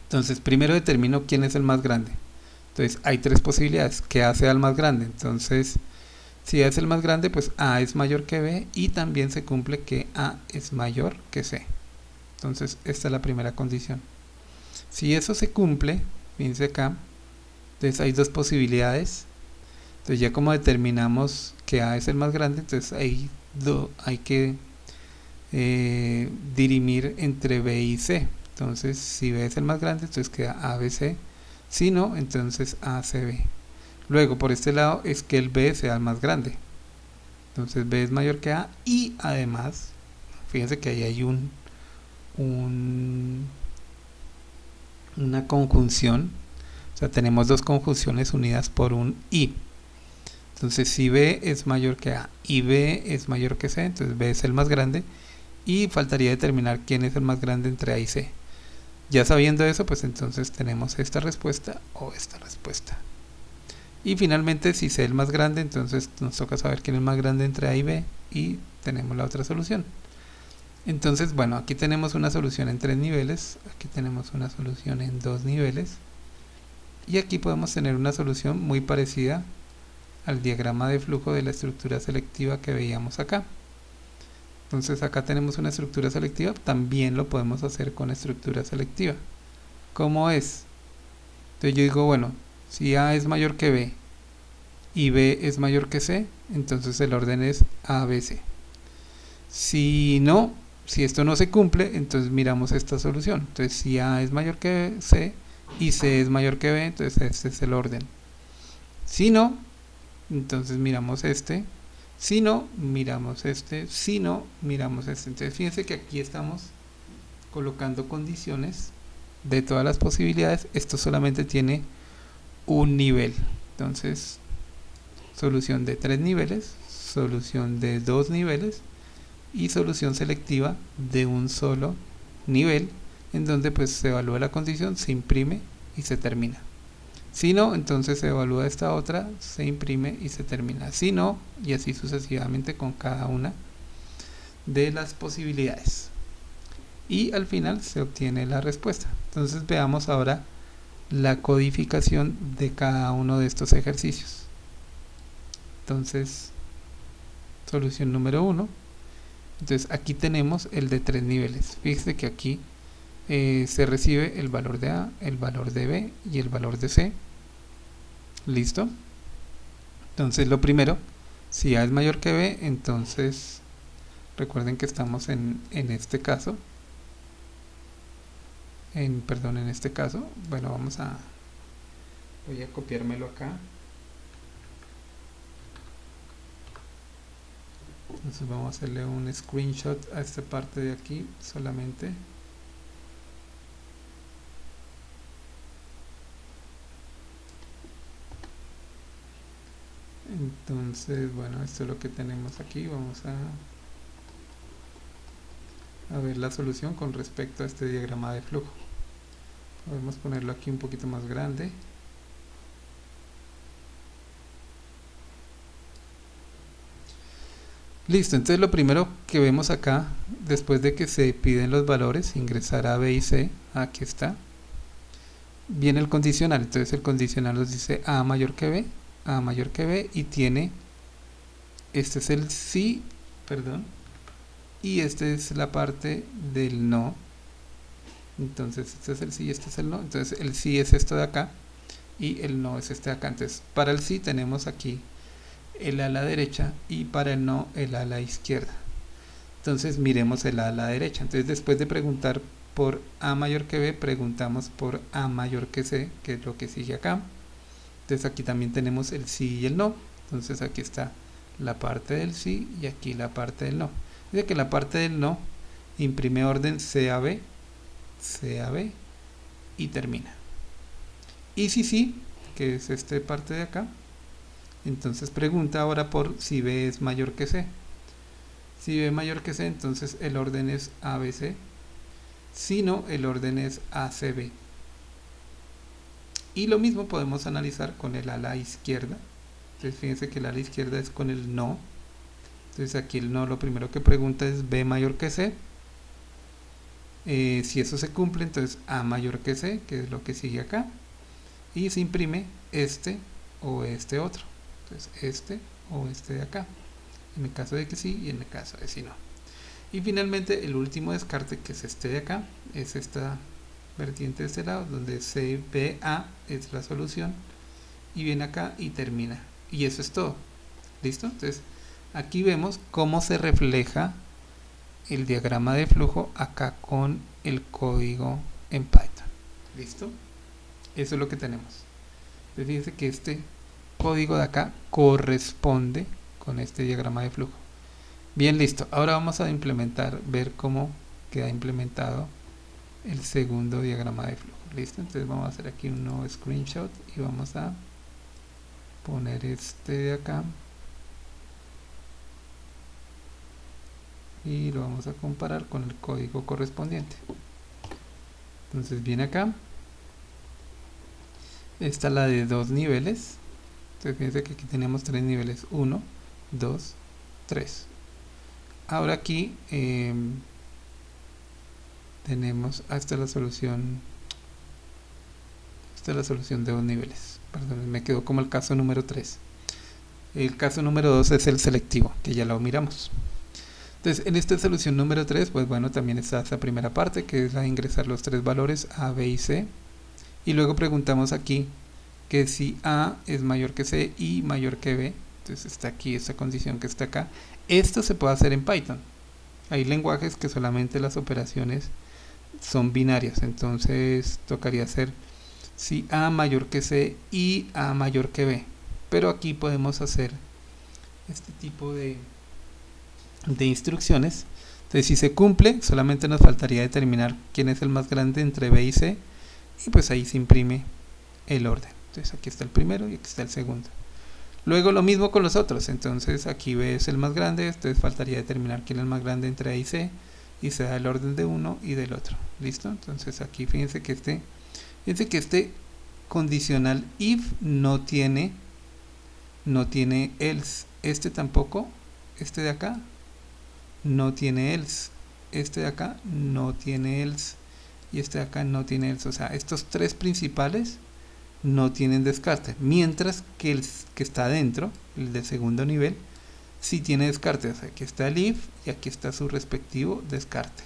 Entonces primero determino quién es el más grande. Entonces hay tres posibilidades, que A sea el más grande. Entonces si A es el más grande, pues A es mayor que B y también se cumple que A es mayor que C. Entonces esta es la primera condición. Si eso se cumple, fíjense acá, entonces hay dos posibilidades. Entonces ya como determinamos que A es el más grande, entonces hay que dirimir entre B y C. Entonces si B es el más grande, entonces queda ABC. Si no, entonces ACB. Luego por este lado es que el B sea el más grande. Entonces B es mayor que A y además, fíjense que ahí hay una conjunción. O sea, tenemos dos conjunciones unidas por un y. Entonces si B es mayor que A y B es mayor que C, entonces B es el más grande y faltaría determinar quién es el más grande entre A y C. Ya sabiendo eso, pues entonces tenemos esta respuesta o esta respuesta. Y finalmente, si C es el más grande, entonces nos toca saber quién es el más grande entre A y B y tenemos la otra solución. Entonces, bueno, aquí tenemos una solución en 3 niveles, aquí tenemos una solución en 2 niveles y aquí podemos tener una solución muy parecida al diagrama de flujo de la estructura selectiva que veíamos acá. Entonces acá tenemos una estructura selectiva, también lo podemos hacer con estructura selectiva. ¿Cómo es? Entonces yo digo, bueno, si A es mayor que B y B es mayor que C, entonces el orden es ABC. Si no, si esto no se cumple, entonces miramos esta solución. Entonces si A es mayor que C y C es mayor que B, entonces este es el orden. Si no, entonces miramos este. Si no, miramos este. Si no, miramos este. Entonces fíjense que aquí estamos colocando condiciones de todas las posibilidades. Esto solamente tiene un nivel. Entonces, solución de 3 niveles, solución de 2 niveles y solución selectiva de un solo nivel, en donde pues se evalúa la condición, se imprime y se termina. Si no, entonces se evalúa esta otra, se imprime y se termina. Si no, y así sucesivamente con cada una de las posibilidades. Y al final se obtiene la respuesta. Entonces veamos ahora la codificación de cada uno de estos ejercicios. Entonces, solución número 1. Entonces aquí tenemos el de 3 niveles. Fíjense que aquí se recibe el valor de A, el valor de B y el valor de C. ¿Listo? Entonces lo primero, si A es mayor que B, entonces recuerden que estamos en este caso. En este caso, bueno, voy a copiármelo acá. Entonces vamos a hacerle un screenshot a esta parte de aquí solamente. Entonces, bueno, esto es lo que tenemos aquí. Vamos a ver la solución con respecto a este diagrama de flujo. Podemos ponerlo aquí un poquito más grande. Listo, entonces lo primero que vemos acá, después de que se piden los valores, ingresar A, B y C, aquí está, viene el condicional. Entonces el condicional nos dice A mayor que B, A mayor que B, y tiene, este es el sí, perdón, y esta es la parte del no. Entonces este es el sí y este es el no. Entonces el sí es esto de acá y el no es este de acá. Entonces para el sí tenemos aquí el ala derecha y para el no el ala izquierda. Entonces miremos el ala derecha. Entonces después de preguntar por A mayor que B, preguntamos por A mayor que C, que es lo que sigue acá. Entonces aquí también tenemos el sí y el no. Entonces aquí está la parte del sí y aquí la parte del no. Dice que la parte del no imprime orden CAB, CAB y termina. Y si sí, que es esta parte de acá, entonces pregunta ahora por si B es mayor que C. Si B es mayor que C, entonces el orden es ABC. Si no, el orden es ACB. Y lo mismo podemos analizar con el ala izquierda. Entonces fíjense que el ala izquierda es con el no. Entonces aquí el no, lo primero que pregunta es B mayor que C. Si eso se cumple, entonces A mayor que C, que es lo que sigue acá. y se imprime este o este otro. Entonces este o este de acá, en el caso de que sí y en el caso de si no. Y finalmente el último descarte, que es este de acá, es esta vertiente de este lado, donde CBA es la solución y viene acá y termina, y eso es todo. ¿Listo? Entonces aquí vemos cómo se refleja el diagrama de flujo acá con el código en Python. ¿Listo? Eso es lo que tenemos. Entonces fíjense que este código de acá corresponde con este diagrama de flujo. Bien, listo. Ahora vamos a implementar, ver cómo queda implementado el segundo diagrama de flujo. ¿Listo? Entonces vamos a hacer aquí un nuevo screenshot y vamos a poner este de acá y lo vamos a comparar con el código correspondiente. Entonces viene acá, esta es la de 2 niveles. Entonces fíjense que aquí tenemos 3 niveles, 1, 2, 3. Ahora aquí tenemos hasta la solución, esta es la solución de 2 niveles. Perdón, me quedó como el caso número 3. El caso número 2 es el selectivo, que ya lo miramos. Entonces en esta solución número 3, pues bueno, también está esta primera parte, que es la de ingresar los 3 valores A, B y C. Y luego preguntamos aquí que si A es mayor que C y mayor que B. Entonces está aquí esta condición que está acá. Esto se puede hacer en Python. Hay lenguajes que solamente las operaciones son binarias, entonces tocaría hacer si A mayor que C y A mayor que B. Pero aquí podemos hacer este tipo de instrucciones. Entonces si se cumple, solamente nos faltaría determinar quién es el más grande entre B y C, y pues ahí se imprime el orden. Entonces aquí está el primero y aquí está el segundo. Luego lo mismo con los otros, entonces aquí B es el más grande, entonces faltaría determinar quién es el más grande entre A y C, y se da el orden de uno y del otro. ¿Listo? Entonces aquí fíjense que este condicional if no tiene else, este tampoco, este de acá no tiene else, este de acá no tiene else, y este de acá no tiene else. O sea, estos tres principales no tienen descarte, mientras que el que está adentro, el de segundo nivel, sí tiene descarte. O sea, aquí está el if y aquí está su respectivo descarte.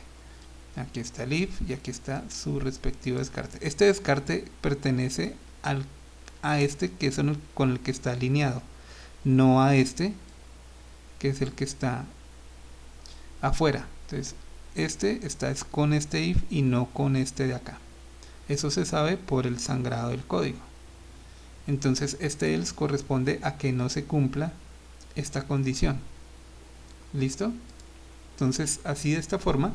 Aquí está el if y aquí está su respectivo descarte. Este descarte pertenece a este que es con el que está alineado, no a este que es el que está afuera. Entonces este está con este if y no con este de acá. Eso se sabe por el sangrado del código. Entonces este else corresponde a que no se cumpla esta condición. ¿Listo? Entonces así de esta forma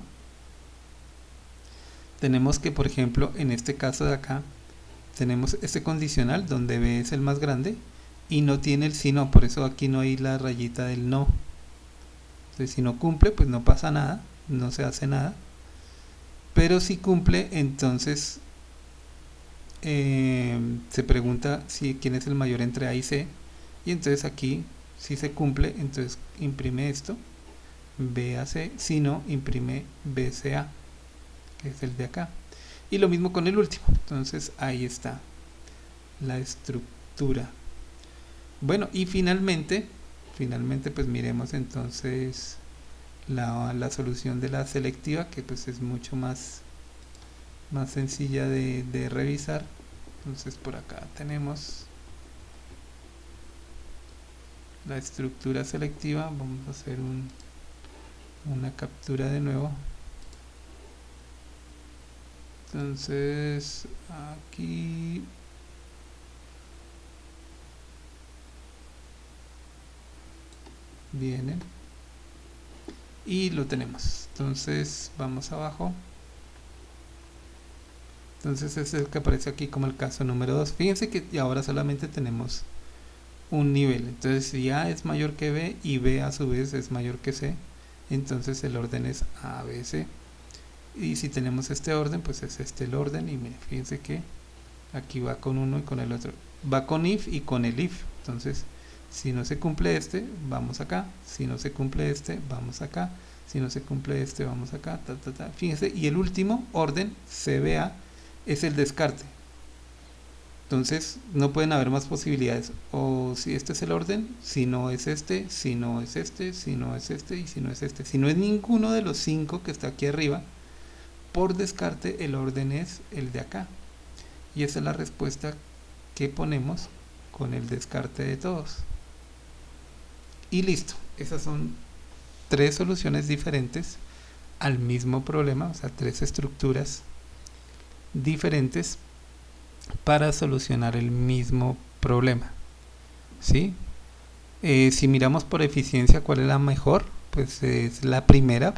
tenemos que, por ejemplo, en este caso de acá tenemos este condicional donde B es el más grande y no tiene el si no, por eso aquí no hay la rayita del no. Entonces si no cumple, pues no pasa nada, no se hace nada. Pero si cumple, entonces se pregunta quién es el mayor entre A y C, y entonces aquí si se cumple, entonces imprime esto, B a C, si no, imprime B C A, que es el de acá. Y lo mismo con el último. Entonces ahí está la estructura. Bueno, y finalmente pues miremos entonces la solución de la selectiva, que pues es mucho más sencilla de revisar. Entonces por acá tenemos la estructura selectiva. Vamos a hacer una captura de nuevo. Entonces aquí viene y lo tenemos. Entonces vamos abajo. Entonces es el que aparece aquí como el caso número 2. Fíjense que ahora solamente tenemos un nivel. Entonces si A es mayor que B y B a su vez es mayor que C, entonces el orden es A, B, C. Y si tenemos este orden, pues es este el orden. Y fíjense que aquí va con uno y con el otro. Va con if y con el if. Entonces si no se cumple este, vamos acá. Si no se cumple este, vamos acá. Si no se cumple este, vamos acá. Fíjense, y el último orden, CBA, es el descarte. Entonces no pueden haber más posibilidades. O si este es el orden, si no es este, si no es este, si no es este y si no es este. Si no es ninguno de los 5 que está aquí arriba, por descarte el orden es el de acá. Y esa es la respuesta que ponemos con el descarte de todos. Y listo. Esas son 3 soluciones diferentes al mismo problema, o sea, 3 estructuras diferentes para solucionar el mismo problema, ¿sí? Si miramos por eficiencia cuál es la mejor, pues es la primera,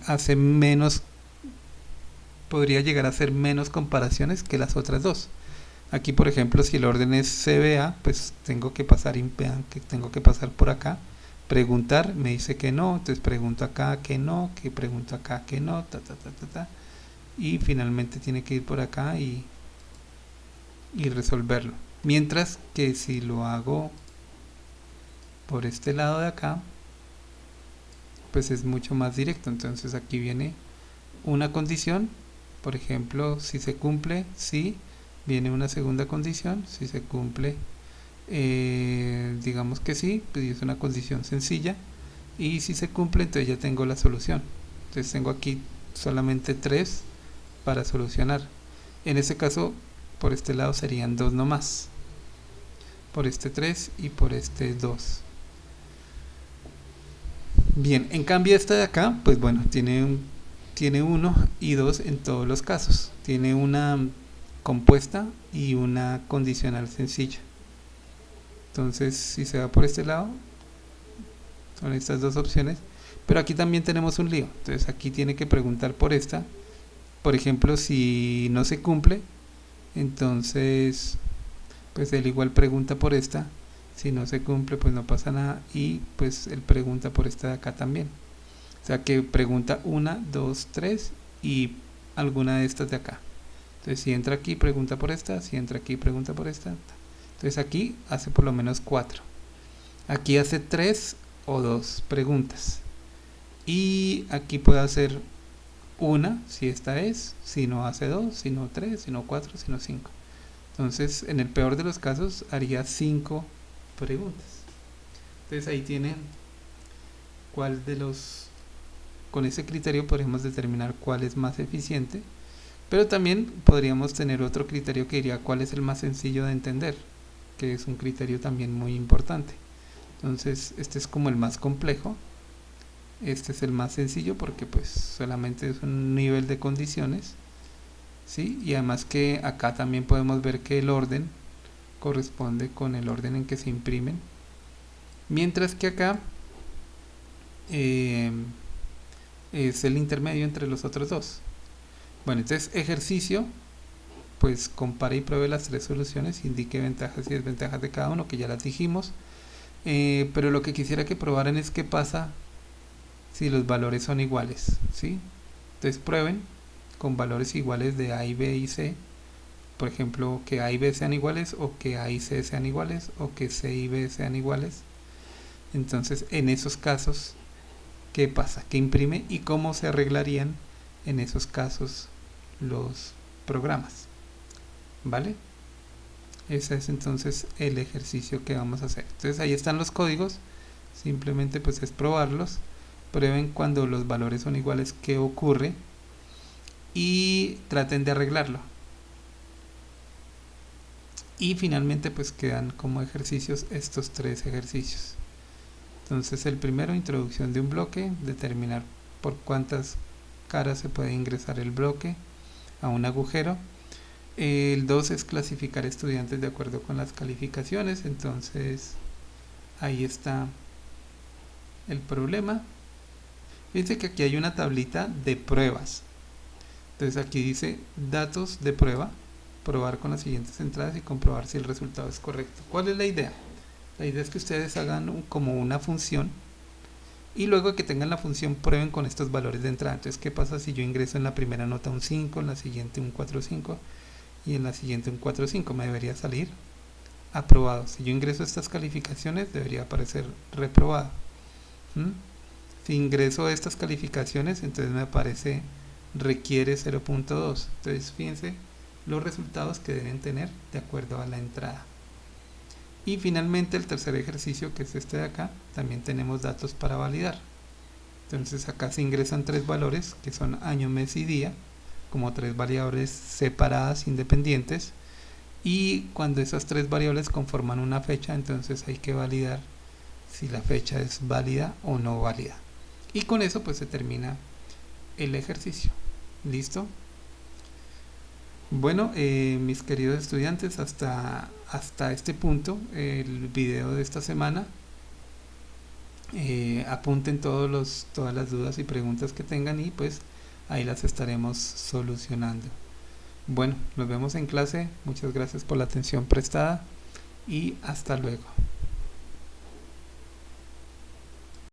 hace menos, podría llegar a hacer menos comparaciones que las otras dos. Aquí por ejemplo, si el orden es CBA, pues tengo que pasar por acá, preguntar, me dice que no, entonces pregunto acá que no, que pregunto acá que no, y finalmente tiene que ir por acá y resolverlo. Mientras que si lo hago por este lado de acá, pues es mucho más directo. Entonces aquí viene una condición, por ejemplo, si se cumple, sí, viene una segunda condición, si se cumple, digamos que sí, pues es una condición sencilla, y si se cumple, entonces ya tengo la solución. Entonces tengo aquí solamente 3 para solucionar. En este caso, por este lado serían 2 nomás, por este 3 y por este 2. Bien, en cambio esta de acá, pues bueno, tiene 1 y 2 en todos los casos. Tiene una compuesta y una condicional sencilla. Entonces, si se va por este lado, son estas dos opciones. Pero aquí también tenemos un lío. Entonces aquí tiene que preguntar por esta. Por ejemplo, si no se cumple, entonces pues él igual pregunta por esta. Si no se cumple, pues no pasa nada. Y pues él pregunta por esta de acá también. O sea que pregunta 1, 2, 3 y alguna de estas de acá. Entonces si entra aquí, pregunta por esta. Si entra aquí, pregunta por esta. Entonces aquí hace por lo menos 4. Aquí hace 3 o 2 preguntas. Y aquí puede hacer una, si esta es. Si no hace 2, si no 3, si no 4, si no 5. Entonces en el peor de los casos haría 5 preguntas. Entonces ahí tienen cuál de los, con ese criterio podríamos determinar cuál es más eficiente, pero también podríamos tener otro criterio que diría cuál es el más sencillo de entender, que es un criterio también muy importante. Entonces este es como el más complejo, este es el más sencillo porque pues solamente es un nivel de condiciones, ¿sí? Y además que acá también podemos ver que el orden corresponde con el orden en que se imprimen, mientras que acá es el intermedio entre los otros dos. Bueno, entonces ejercicio, pues compare y pruebe las 3 soluciones, indique ventajas y desventajas de cada uno, que ya las dijimos, pero lo que quisiera que probaran es qué pasa si los valores son iguales, ¿sí? Entonces prueben con valores iguales de A y B y C, por ejemplo, que A y B sean iguales, o que A y C sean iguales, o que C y B sean iguales. Entonces en esos casos, ¿qué pasa? ¿Qué imprime? ¿Y cómo se arreglarían en esos casos los programas? ¿Vale? Ese es entonces el ejercicio que vamos a hacer. Entonces ahí están los códigos, simplemente pues es probarlos. Prueben cuando los valores son iguales qué ocurre y traten de arreglarlo. Y finalmente pues quedan como ejercicios estos 3 ejercicios. Entonces el primero, introducción de un bloque, determinar por cuántas caras se puede ingresar el bloque a un agujero. El 2 es clasificar estudiantes de acuerdo con las calificaciones. Entonces ahí está el problema. Fíjense que aquí hay una tablita de pruebas. Entonces aquí dice datos de prueba, probar con las siguientes entradas y comprobar si el resultado es correcto. ¿Cuál es la idea? La idea es que ustedes hagan como una función y luego de que tengan la función prueben con estos valores de entrada. Entonces, ¿qué pasa si yo ingreso en la primera nota un 5, en la siguiente un 4,5 y en la siguiente un 4,5? Me debería salir aprobado. Si yo ingreso estas calificaciones, debería aparecer reprobado. Si ingreso estas calificaciones, entonces me aparece requiere 0.2. Entonces, fíjense los resultados que deben tener de acuerdo a la entrada. Y finalmente el tercer ejercicio, que es este de acá, también tenemos datos para validar. Entonces acá se ingresan 3 valores que son año, mes y día, como 3 variables separadas, independientes, y cuando esas 3 variables conforman una fecha, entonces hay que validar si la fecha es válida o no válida. Y con eso pues se termina el ejercicio. ¿Listo? Bueno, mis queridos estudiantes, hasta este punto el video de esta semana. Apunten todas las dudas y preguntas que tengan y pues ahí las estaremos solucionando. Bueno, nos vemos en clase. Muchas gracias por la atención prestada y hasta luego.